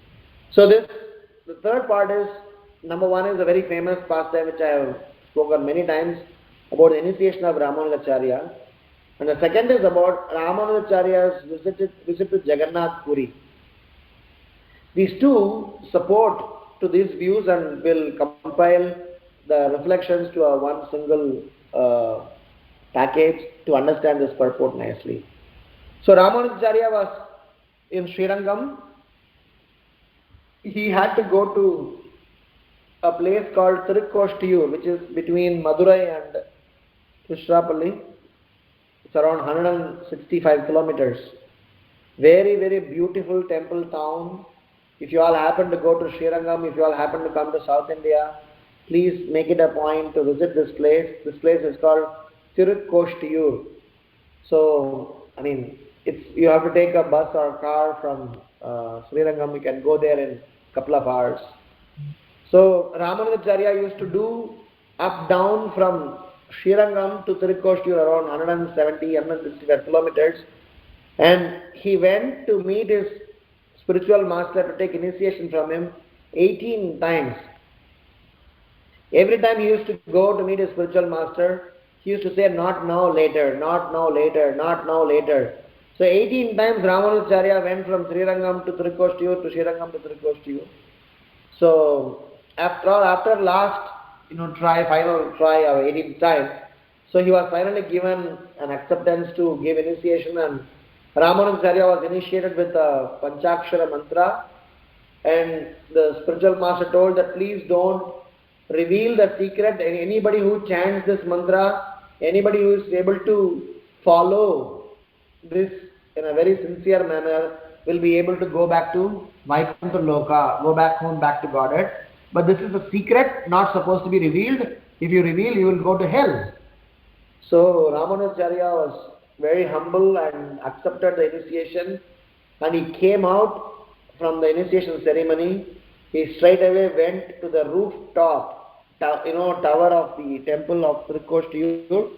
So the third part is, number one is a very famous pastime which I have spoken many times about the initiation of Ramanujacharya, and the second is about Ramanujacharya's visit to Jagannath Puri. These two support to these views and will compile the reflections to a one single package to understand this purport nicely. So Ramanujacharya was in Srirangam. He had to go to a place called Tirukkoštiyur, which is between Madurai and Tiruchirappalli. It's around 165 kilometers. Very, very beautiful temple town. If you all happen to go to Srirangam, if you all happen to come to South India, please make it a point to visit this place. This place is called Tirukkoštiyur. So, you have to take a bus or a car from Srirangam. You can go there in a couple of hours. So Ramanujacharya used to do up-down from Srirangam to Tirukkoštiyur around 165 kilometers, and he went to meet his spiritual master to take initiation from him 18 times. Every time he used to go to meet his spiritual master, he used to say, not now, later, not now, later, not now, later. So 18 times Ramanujacharya went from Srirangam to Tirukkoshtiur to Srirangam to Tirukkoshtiur. So after last, final try of 18th time, so he was finally given an acceptance to give initiation, and Ramanujacharya was initiated with a Panchakshara mantra, and the spiritual master told that please don't reveal the secret. Anybody who chants this mantra, anybody who is able to follow this in a very sincere manner will be able to go back to Vaikuntha Loka, go back home, back to Godhead. But this is a secret, not supposed to be revealed. If you reveal, you will go to hell. So Ramanujacharya was very humble and accepted the initiation, and he came out from the initiation ceremony. He straight away went to the rooftop, tower of the temple of Tirukkoshtiur.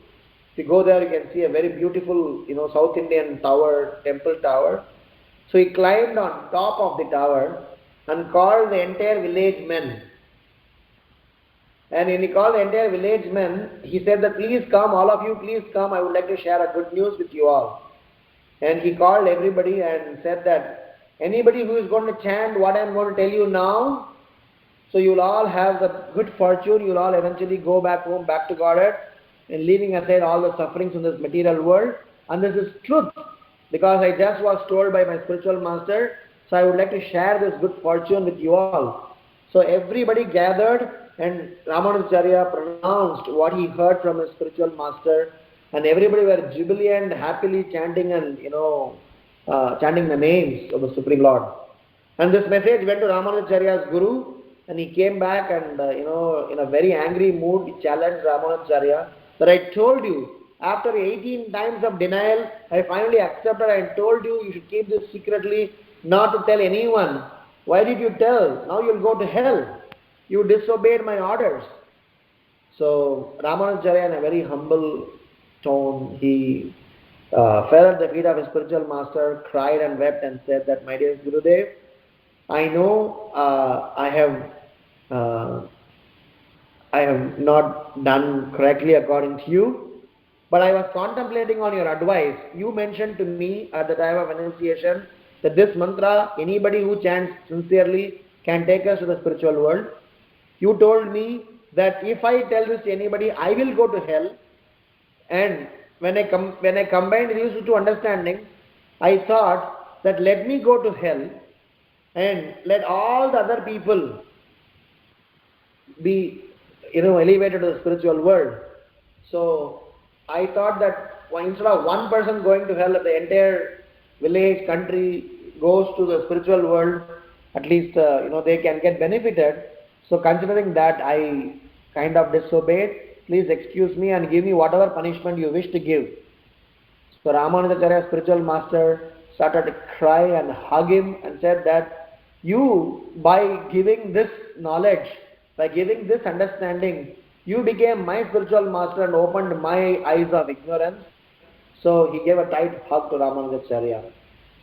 If you go there, you can see a very beautiful, South Indian tower, temple tower. So he climbed on top of the tower and called the entire village men. And when he called the entire village men, he said that please come, all of you, please come. I would like to share a good news with you all. And he called everybody and said that anybody who is going to chant what I am going to tell you now, so you will all have the good fortune, you will all eventually go back home, back to Godhead, and leaving aside all the sufferings in this material world. And this is truth, because I just was told by my spiritual master, so I would like to share this good fortune with you all. So everybody gathered, and Ramanujacharya pronounced what he heard from his spiritual master, and everybody were jubilant, happily chanting and chanting the names of the Supreme Lord. And this message went to Ramanujacharya's Guru, and he came back and in a very angry mood, he challenged Ramanujacharya that I told you, after 18 times of denial, I finally accepted and told you you should keep this secretly, not to tell anyone. Why did you tell? Now you'll go to hell. You disobeyed my orders. So Ramanujacharya, in a very humble tone, he fell at the feet of his spiritual master, cried and wept and said that, my dear Gurudev, I know I have not done correctly according to you, but I was contemplating on your advice. You mentioned to me at the time of initiation that this mantra, anybody who chants sincerely can take us to the spiritual world. You told me that if I tell this to anybody, I will go to hell. And when I combined these two understandings, I thought that let me go to hell and let all the other people be elevated to the spiritual world. So I thought that instead of one person going to hell, the entire village, country goes to the spiritual world, at least they can get benefited. So considering that I kind of disobeyed, please excuse me and give me whatever punishment you wish to give. So Ramanujacharya's spiritual master started to cry and hug him and said that you, by giving this knowledge, by giving this understanding, you became my spiritual master and opened my eyes of ignorance. So he gave a tight hug to Ramanujacharya.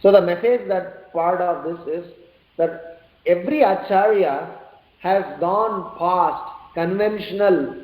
So the message that part of this is that every Acharya has gone past conventional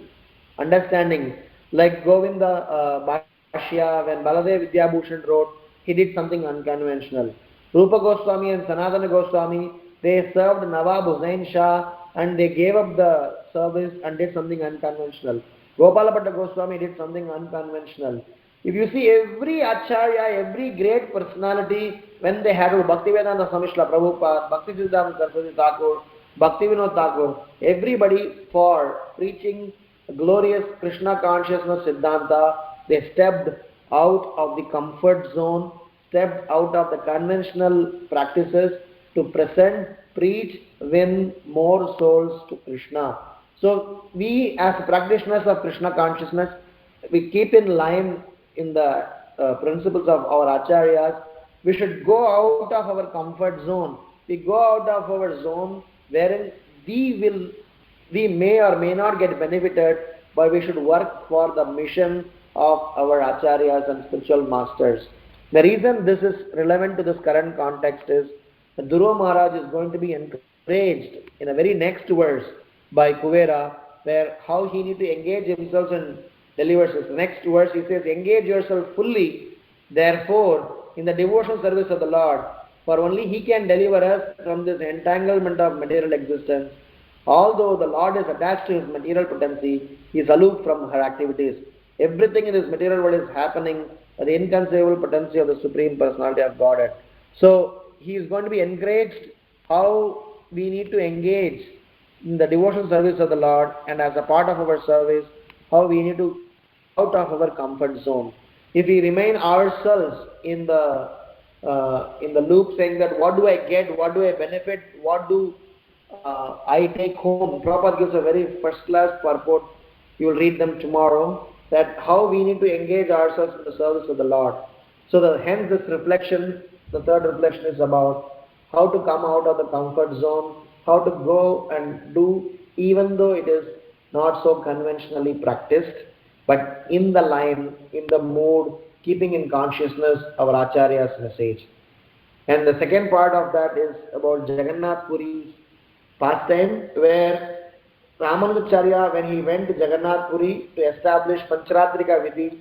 understanding, like Govinda Bhashya, when Baladev Vidyabhushan wrote, he did something unconventional. Rupa Goswami and Sanatana Goswami, they served Nawab Hussain Shah and they gave up the service and did something unconventional. Gopalabhatta Goswami did something unconventional. If you see every Acharya, every great personality, when they had Bhaktivedanta Swami Srila Prabhupada, Bhakti Siddhanta Saraswati Thakur, Bhakti Vinod Thakur, everybody for preaching glorious Krishna consciousness Siddhanta, they stepped out of the comfort zone, stepped out of the conventional practices to present, preach, win more souls to Krishna. So we as practitioners of Krishna consciousness, we keep in line in the principles of our Acharyas. We should go out of our comfort zone. We go out of our zone wherein we may or may not get benefited, but we should work for the mission of our Acharyas and spiritual masters. The reason this is relevant to this current context is that Dhruva Maharaj is going to be encouraged in a very next verse by Kuvera where how he need to engage himself and delivers us. The next verse he says, engage yourself fully, therefore, in the devotional service of the Lord, for only he can deliver us from this entanglement of material existence. Although the Lord is attached to his material potency, he is aloof from her activities. Everything in this material world is happening by the inconceivable potency of the Supreme Personality of Godhead. So he is going to be encouraged how we need to engage in the devotional service of the Lord, and as a part of our service, how we need to out of our comfort zone. If we remain ourselves in the loop, saying that what do I get, what do I benefit, what do I take home. Prabhupada gives a very first-class purport. You will read them tomorrow. That how we need to engage ourselves in the service of the Lord. So hence this reflection, the third reflection is about how to come out of the comfort zone, how to go and do even though it is not so conventionally practiced, but in the line, in the mood, keeping in consciousness our Acharya's message. And the second part of that is about Jagannath Puri's pastime, where Ramanujacharya, when he went to Jagannath Puri to establish Pancharatrika Vidhi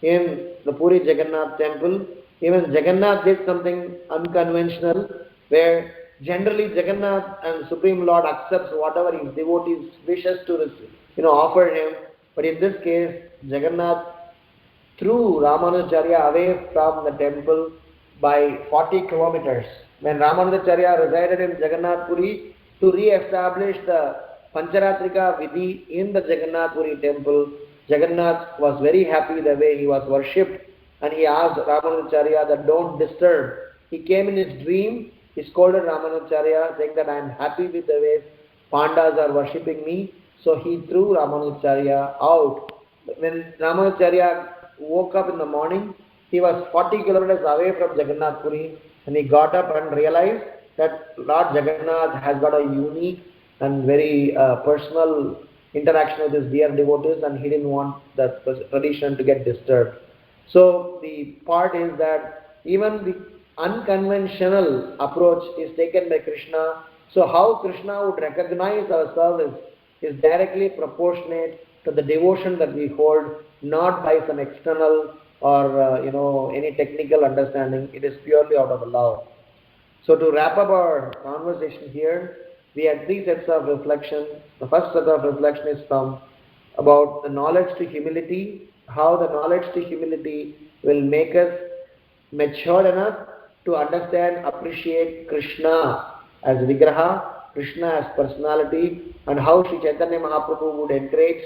in the Puri Jagannath temple, even Jagannath did something unconventional, where generally Jagannath and Supreme Lord accepts whatever his devotees wishes to offer him. But in this case, Jagannath threw Ramanujacharya away from the temple by 40 kilometers. When Ramanujacharya resided in Jagannath Puri to re-establish the Pancharatrika Vidhi in the Jagannath Puri temple, Jagannath was very happy the way he was worshipped, and he asked Ramanujacharya that don't disturb. He came in his dream, he scolded Ramanujacharya saying that I am happy with the way Pandas are worshipping me. So he threw Ramanujacharya out. When Ramanujacharya woke up in the morning, he was 40 kilometers away from Jagannath Puri, and he got up and realized that Lord Jagannath has got a unique and very personal interaction with his dear devotees, and he didn't want that tradition to get disturbed. So the part is that even the unconventional approach is taken by Krishna. So how Krishna would recognize our service is directly proportionate to the devotion that we hold, not by some external or any technical understanding. It is purely out of love. So to wrap up our conversation here, we had three sets of reflection. The first set of reflection is from about the knowledge to humility, how the knowledge to humility will make us mature enough to understand, appreciate Krishna as Vigraha, Krishna as personality, and how Sri Chaitanya Mahaprabhu would encourage,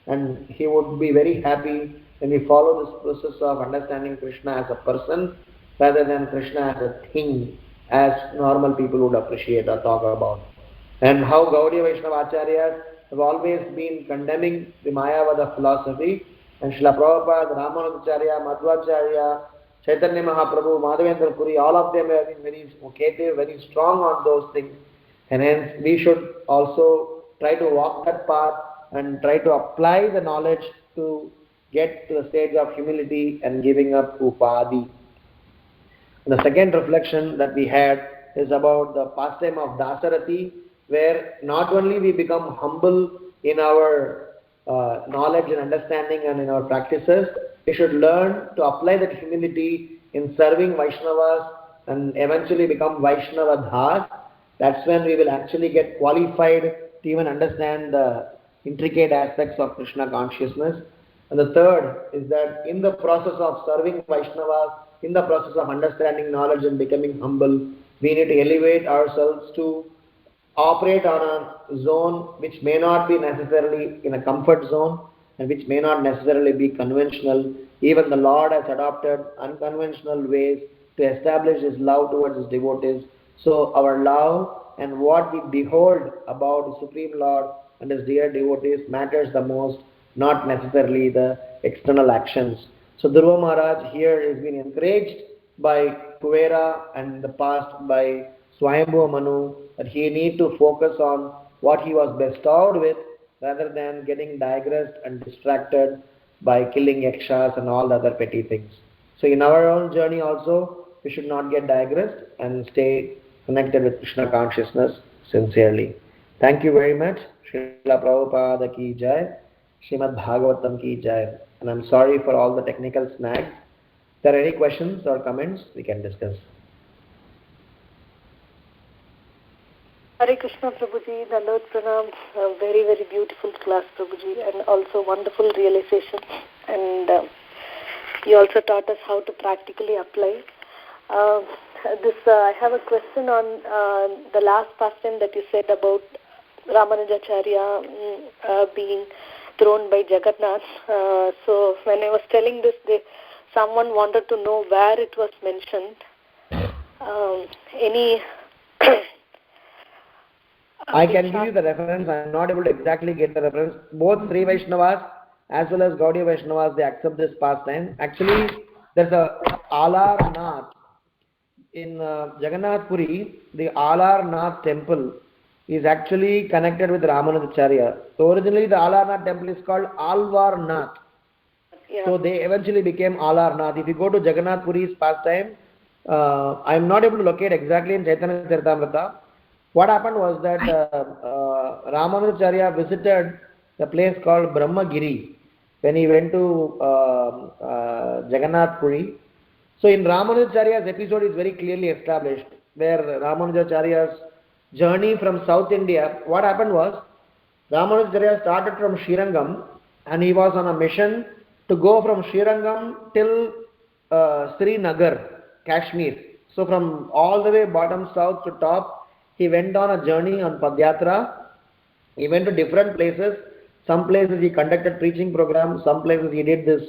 and he would be very happy when we follow this process of understanding Krishna as a person rather than Krishna as a thing, as normal people would appreciate or talk about. And how Gaudiya Vaishnava Acharyas have always been condemning the Mayavada philosophy, and Srila Prabhupada, Ramanujacharya, Madhvacharya, Chaitanya Mahaprabhu, Madhavendra Puri, all of them have been very vocative, very strong on those things, and hence we should also try to walk that path and try to apply the knowledge to get to the stage of humility and giving up upadi. The second reflection that we had is about the pastime of Dasarathi, where not only we become humble in our knowledge and understanding and in our practices, we should learn to apply that humility in serving Vaishnavas and eventually become Vaishnavadhas. That's when we will actually get qualified to even understand the intricate aspects of Krishna consciousness. And the third is that in the process of serving Vaishnavas, in the process of understanding knowledge and becoming humble, we need to elevate ourselves to operate on a zone which may not be necessarily in a comfort zone and which may not necessarily be conventional. Even the Lord has adopted unconventional ways to establish His love towards His devotees. So our love and what we behold about the Supreme Lord and His dear devotees matters the most, not necessarily the external actions. So Dhruva Maharaj here has been encouraged by Kuvera and in the past by Swayambhu Manu that he need to focus on what he was bestowed with rather than getting digressed and distracted by killing yakshas and all the other petty things. So in our own journey also, we should not get digressed and stay connected with Krishna consciousness sincerely. Thank you very much. Srila Prabhupada ki jai. Srimad Bhagavatam ki jai. And I'm sorry for all the technical snags. If there are any questions or comments, we can discuss. Hare Krishna Prabhuji, Dandavad Pranam. Very, very beautiful class, Prabhuji, and also wonderful realization. And you also taught us how to practically apply. I have a question on the last pastime that you said about Ramanujacharya being thrown by Jagannath. So when I was telling this, someone wanted to know where it was mentioned. Any I can give you the reference. I am not able to exactly get the reference. Both Sri Vaishnavas as well as Gaudiya Vaishnavas, they accept this pastime. Actually, there's a Alar Nath. In Jagannath Puri, the Alar Nath temple is actually connected with Ramanujacharya. So originally the Alar Nath temple is called Alvar Nath. Yeah. So they eventually became Alar Nath. If you go to Jagannath Puri's pastime, I am not able to locate exactly in Chaitanya Charitamrita. What happened was that Ramanujacharya visited a place called Brahmagiri when he went to Jagannath Puri. So in Ramanujacharya's episode is very clearly established, where Ramanujacharya's journey from South India, what happened was, Ramanujacharya started from Srirangam and he was on a mission to go from Srirangam till Srinagar, Kashmir. So from all the way bottom south to top, he went on a journey on Padyatra. He went to different places. Some places he conducted preaching programs, some places he did this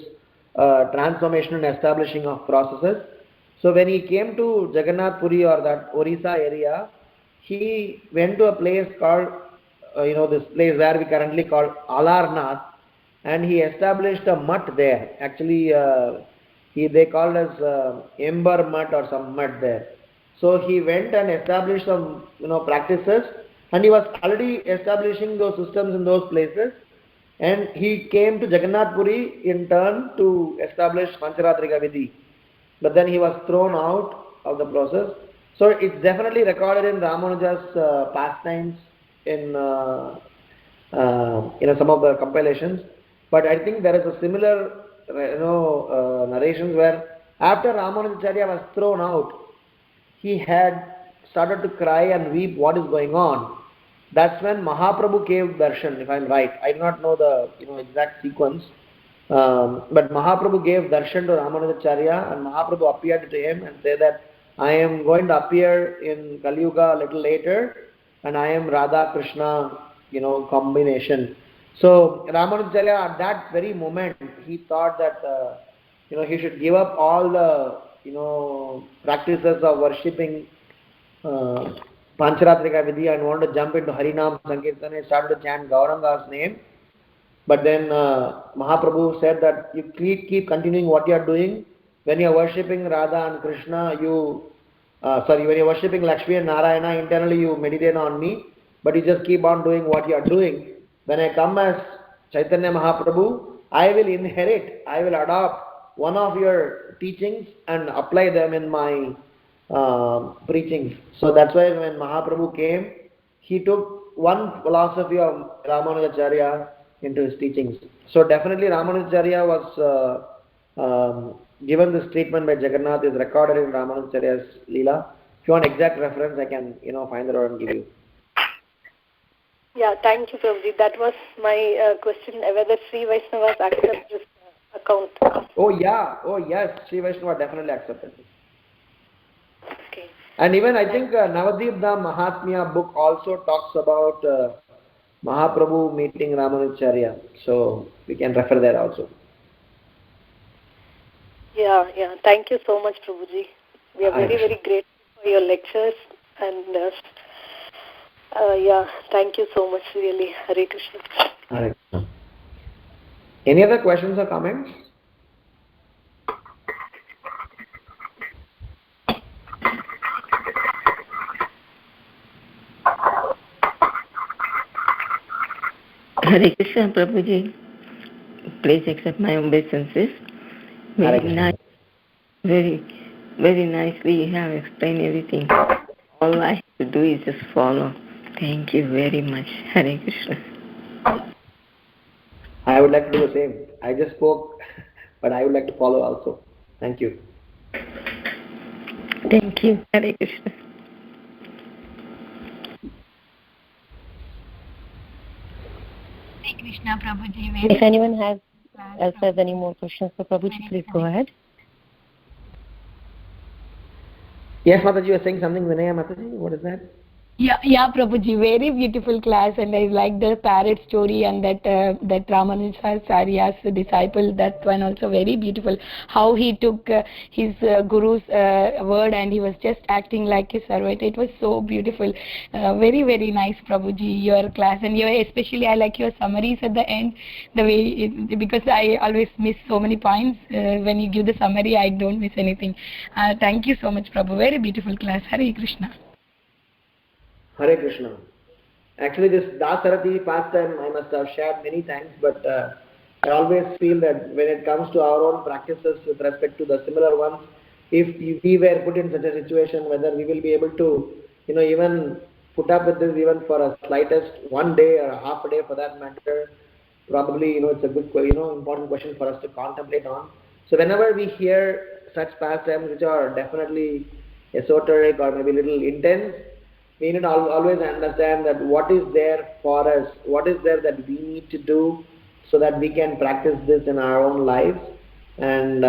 transformation and establishing of processes. So when he came to Jagannath Puri or that Orissa area, he went to a place called, this place where we currently call Alarnath, and he established a mutt there. Actually, they called as Ember mutt or some mutt there. So he went and established some, practices, and he was already establishing those systems in those places. And he came to Jagannath Puri in turn to establish Pancharatrika Vidhi. But then he was thrown out of the process. So it's definitely recorded in Ramanuja's pastimes in some of the compilations. But I think there is a similar narrations where after Ramanujacharya was thrown out, he had started to cry and weep what is going on. That's when Mahaprabhu gave darshan, if I'm right. I do not know the exact sequence. But Mahaprabhu gave darshan to Ramanujacharya, and Mahaprabhu appeared to him and said that I am going to appear in Kali Yuga a little later, and I am Radha Krishna, combination. So Ramanujacharya at that very moment, he thought that he should give up all the practices of worshipping Pancharatrika Vidhi and want to jump into Harinam Sankirtan. He started to chant Gauranga's name. But then Mahaprabhu said that you keep continuing what you are doing. When you are worshipping Radha and Krishna, when you are worshipping Lakshmi and Narayana, internally you meditate on me, but you just keep on doing what you are doing. When I come as Chaitanya Mahaprabhu, I will adopt one of your teachings and apply them in my preachings. So that's why when Mahaprabhu came, he took one philosophy of Ramanujacharya into his teachings. So definitely Ramanujacharya was given this treatment by Jagannath, is recorded in Ramanujacharya's Leela. If you want exact reference, I can find it out and give you. Yeah, thank you, Prabhuji. That was my question, whether Sri Vaishnavas accept this account. Oh yes, Sri Vaishnava definitely accepted this. Okay. And even I think Navadip Dham Mahatmya book also talks about Mahaprabhu meeting Ramanujacharya. So we can refer there also. Yeah. Thank you so much, Prabhuji. We are very, very grateful for your lectures. And thank you so much, really. Hare Krishna. Hare Krishna. Any other questions or comments? Hare Krishna, Prabhuji. Please accept my obeisances. Very, very nicely you have explained everything. All I have to do is just follow. Thank you very much. Hare Krishna. I would like to do the same. I just spoke, but I would like to follow also. Thank you. Thank you. Hare Krishna. Hare Krishna, Prabhuji. If anyone else has any more questions for Prabhuji, please go ahead. Yes, Mataji, you were saying something, Vinaya Mataji. What is that? Yeah, Prabhuji, very beautiful class, and I like the parrot story and that Ramanujacharya's disciple. That one also very beautiful. How he took his guru's word and he was just acting like a servant. It was so beautiful. Very very nice, Prabhuji, your class, and especially I like your summaries at the end. The way because I always miss so many points when you give the summary, I don't miss anything. Thank you so much, Prabhu. Very beautiful class. Hare Krishna. Hare Krishna. Actually, this Dasarati pastime I must have shared many times, but I always feel that when it comes to our own practices with respect to the similar ones, if we were put in such a situation, whether we will be able to, even put up with this even for a slightest one day or a half a day for that matter, probably, it's a good, important question for us to contemplate on. So whenever we hear such pastimes which are definitely esoteric or maybe a little intense, we need to always understand that what is there for us, what is there that we need to do so that we can practice this in our own lives. And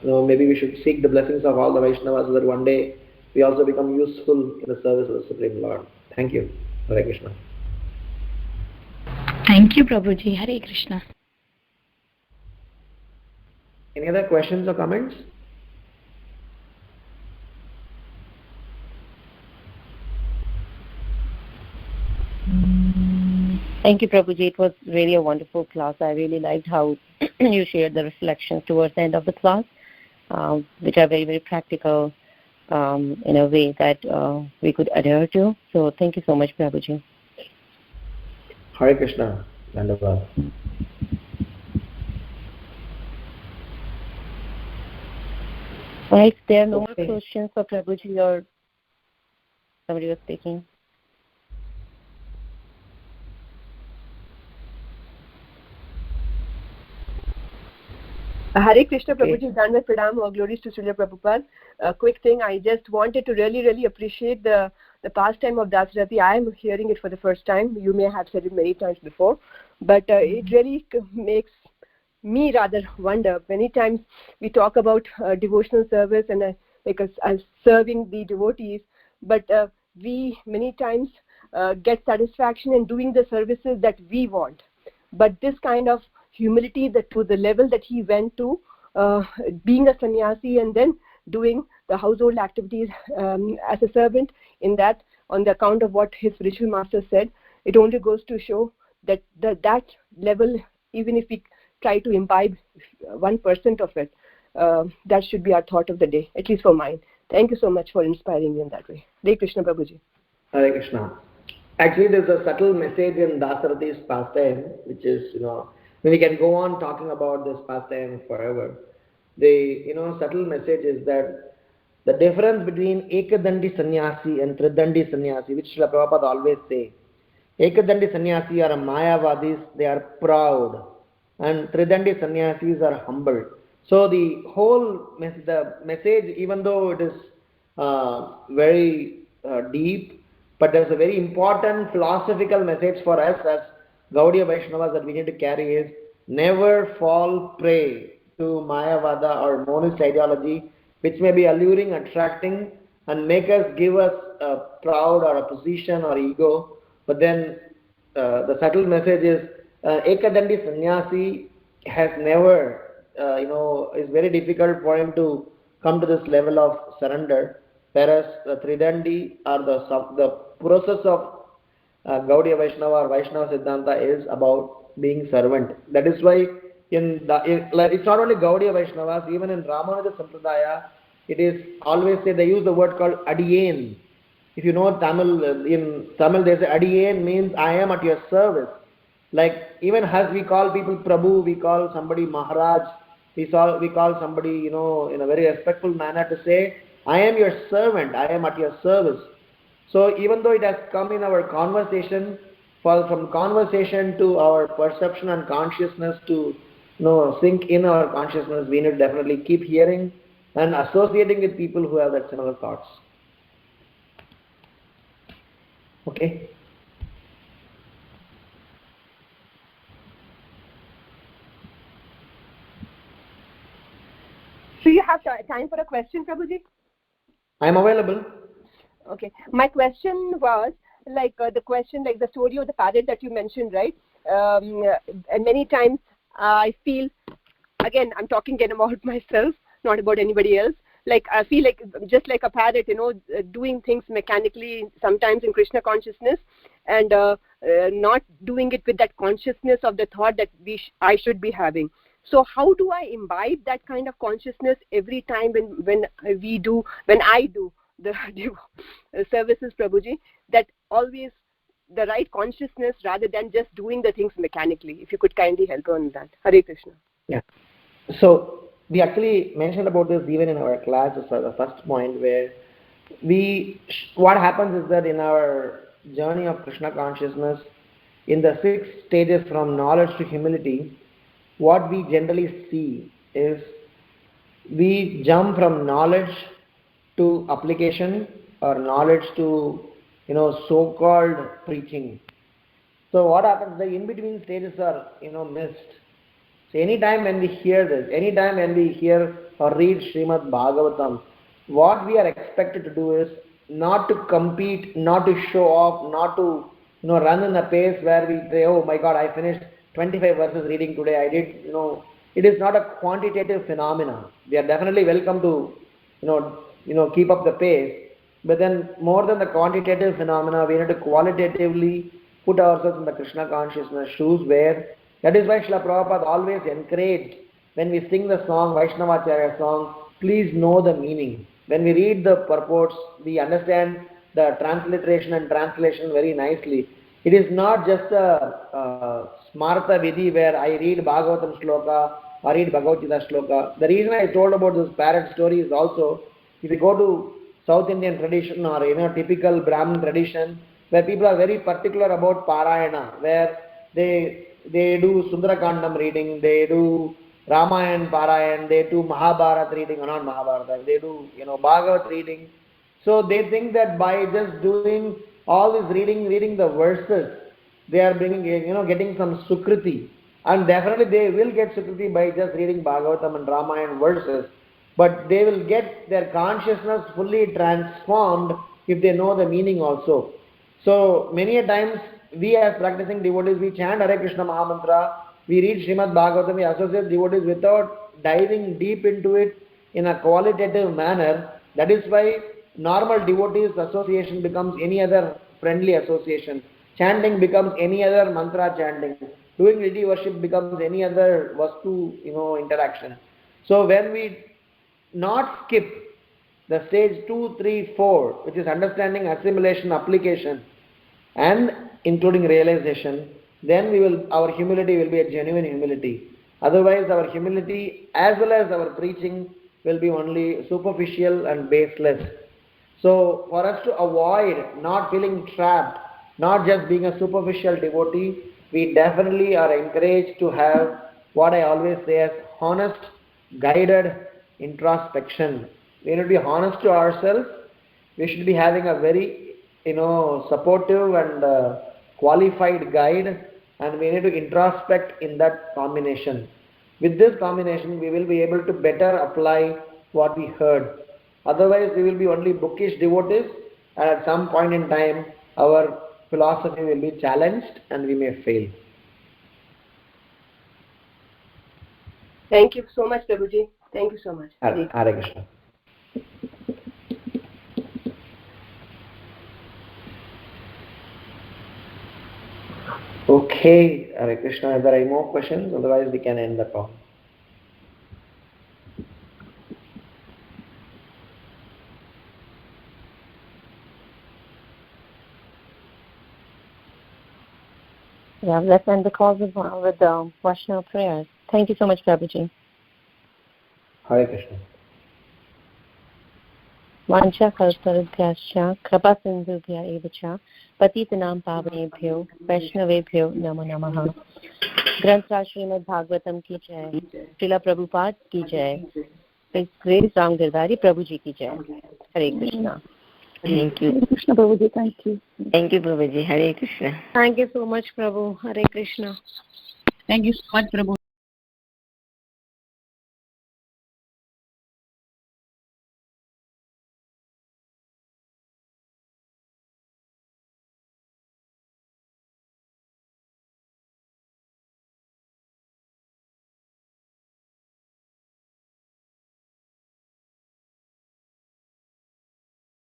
maybe we should seek the blessings of all the Vaishnavas so that one day we also become useful in the service of the Supreme Lord. Thank you. Hare Krishna. Thank you, Prabhuji. Hare Krishna. Any other questions or comments? Thank you, Prabhuji. It was really a wonderful class. I really liked how you shared the reflections towards the end of the class, which are very, very practical in a way that we could adhere to. So thank you so much, Prabhuji. Hare Krishna. Dandavad. Right, there are no more questions for Prabhuji or somebody was speaking. Hare Krishna, Prabhuji, Dandavat Pranam, or glories to Srila Prabhupada. A quick thing, I just wanted to really, really appreciate the pastime of Dasarati. I am hearing it for the first time. You may have said it many times before, but it really makes me rather wonder. Many times we talk about devotional service and serving the devotees, but we many times get satisfaction in doing the services that we want. But this kind of humility, that to the level that he went to, being a sannyasi and then doing the household activities as a servant, in that, on the account of what his spiritual master said, it only goes to show that that level, even if we try to imbibe 1% of it, that should be our thought of the day, at least for mine. Thank you so much for inspiring me in that way. Hare Krishna, Prabhuji. Hare Krishna. Actually, there's a subtle message in Dasarati's pastime, which is, we can go on talking about this pastime forever. The, subtle message is that the difference between Ekadandi Sannyasi and Tridandi Sannyasi, which Srila Prabhupada always say, Ekadandi Sannyasi are Mayavadis, they are proud, and Tridandi Sannyasis are humble. So the whole the message, even though it is very deep, but there's a very important philosophical message for us as Gaudiya Vaishnavas that we need to carry is never fall prey to Mayavada or monist ideology, which may be alluring, attracting, and make us give us a proud or a position or ego. But then the subtle message is Ekadandi Sannyasi has never, is very difficult for him to come to this level of surrender, whereas the Tridandi or the process of Gaudiya Vaishnava or Vaishnava Siddhanta is about being servant. That is why it's not only Gaudiya Vaishnavas, even in Ramanuja Sampradaya, it is always said, they use the word called Adiyen. If you know Tamil, in Tamil they say Adiyen means I am at your service. Like even as we call people Prabhu, we call somebody Maharaj, we call somebody, in a very respectful manner to say, I am your servant, I am at your service. So even though it has come in our conversation, from conversation to our perception and consciousness to sink in our consciousness, we need to definitely keep hearing and associating with people who have that similar thoughts. Okay. So you have time for a question, Prabhuji? I am available. Okay. My question was the question, like the story of the parrot that you mentioned, right? And many times I feel, again, I'm talking again about myself, not about anybody else. Like I feel like just like a parrot, doing things mechanically, sometimes in Krishna consciousness, and not doing it with that consciousness of the thought that I should be having. So how do I imbibe that kind of consciousness every time when I do the services, Prabhuji, that always the right consciousness rather than just doing the things mechanically? If you could kindly help on that. Hare Krishna. Yeah. So we actually mentioned about this even in our class as the first point, where what happens is that in our journey of Krishna consciousness, in the 6 stages from knowledge to humility, what we generally see is we jump from knowledge to application, or knowledge to so-called preaching. So what happens, the in-between stages are missed. So anytime when we hear this, anytime when we hear or read Srimad Bhagavatam, what we are expected to do is not to compete, not to show off, not to run in a pace where we say, oh my God, I finished 25 verses reading today. I did, it is not a quantitative phenomena. We are definitely welcome to keep up the pace, but then more than the quantitative phenomena, we need to qualitatively put ourselves in the Krishna consciousness shoes, where that is why Srila Prabhupada always encouraged, when we sing the song, Vaishnavacharya song, please know the meaning. When we read the purports, we understand the transliteration and translation very nicely. It is not just a smarta vidhi where I read Bhagavatam shloka or read Bhagavad Gita shloka. The reason I told about this parrot story is also, if you go to South Indian tradition or typical Brahmin tradition, where people are very particular about Parayana, where they do Sundarakandam reading, they do Ramayana Parayan, they do Mahabharata reading, or not Mahabharata, they do Bhagavat reading. So they think that by just doing all this reading the verses, they are bringing, getting some sukriti. And definitely they will get sukriti by just reading Bhagavatam and Ramayana verses. But they will get their consciousness fully transformed if they know the meaning also. So many a times we as practicing devotees, we chant Hare Krishna Mahamantra, we read Srimad Bhagavatam, we associate devotees without diving deep into it in a qualitative manner. That is why normal devotees association becomes any other friendly association. Chanting becomes any other mantra chanting. Doing deity worship becomes any other vastu, interaction. So when we not skip the stage 2, 3, 4, which is understanding, assimilation, application, and including realization, then our humility will be a genuine humility. Otherwise, our humility as well as our preaching will be only superficial and baseless. So, for us to avoid not feeling trapped, not just being a superficial devotee, we definitely are encouraged to have what I always say as honest, guided introspection. We need to be honest to ourselves. We should be having a very supportive and qualified guide, and we need to introspect in that combination. With this combination, we will be able to better apply what we heard. Otherwise, we will be only bookish devotees, and at some point in time, our philosophy will be challenged and we may fail. Thank you so much, Prabhuji. Thank you so much. Hare Krishna. Okay, Hare Krishna. If there are any more questions, otherwise we can end the call. Yeah, let's end the call with Vaishnava prayers. Thank you so much, Prabhuji. Hare Krishna. वाञ्छाकल्पतरुभ्यश्च कृपासिन्धुभ्य एव च पतितनां पावनेभ्यो वैष्णवेभ्यो नमो नमः। ग्रंथराज श्रीमद् भागवतम की जय, श्रीला प्रभुपाद की जय, ग्रेट राम गिरधारी प्रभु जी की जय। हरे Krishna. Thank you. Krishna Prabhuji, thank you. Thank you, Prabhuji. Hare Krishna. Thank you so much, Prabhu. Hare Krishna. Thank you so much, Prabhu.